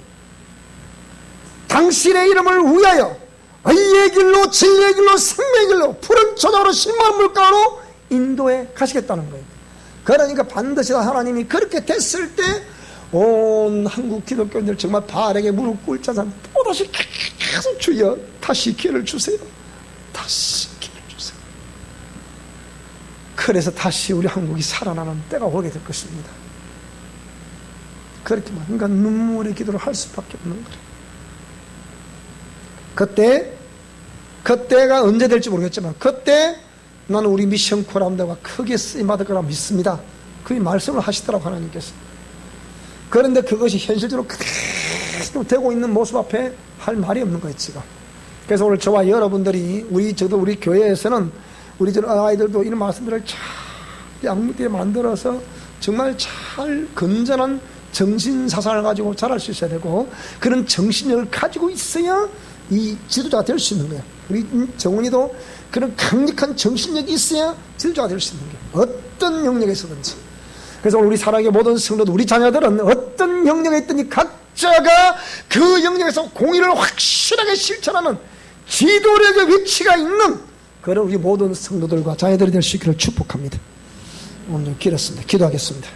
당신의 이름을 위하여 의의 길로, 진리의 길로, 생명의 길로, 푸른 초장으로 신망 물가로 인도해 가시겠다는 거예요. 그러니까 반드시 하나님이 그렇게 됐을 때 온 한국 기독교인들 정말 발에게 무릎 꿇자 또다시 계속 주여 다시 기회를 주세요. 다시 기회를 주세요. 그래서 다시 우리 한국이 살아나는 때가 오게 될 것입니다. 그렇게만 그러니까 눈물의 기도를 할 수밖에 없는 거예요. 그때가 언제 될지 모르겠지만 그때 나는 우리 미션 코람들과 크게 쓰임받을 거라 믿습니다. 그 말씀을 하시더라고 하나님께서. 그런데 그것이 현실적으로 그대로 되고 있는 모습 앞에 할 말이 없는 거예요 지금. 그래서 오늘 저와 여러분들이 저도 우리 교회에서는 우리 아이들도 이런 말씀들을 잘 양육되게 만들어서 정말 잘 건전한 정신사상을 가지고 자랄 수 있어야 되고 그런 정신력을 가지고 있어야 이 지도자가 될 수 있는 거예요. 우리 정훈이도 그런 강력한 정신력이 있어야 지도자가 될 수 있는 거예요. 어떤 영역에서든지. 그래서 우리 사랑의 모든 성도들, 우리 자녀들은 어떤 영역에 있든지 각자가 그 영역에서 공의를 확실하게 실천하는 지도력의 위치가 있는 그런 우리 모든 성도들과 자녀들이 될 수 있기를 축복합니다. 오늘 길었습니다. 기도하겠습니다.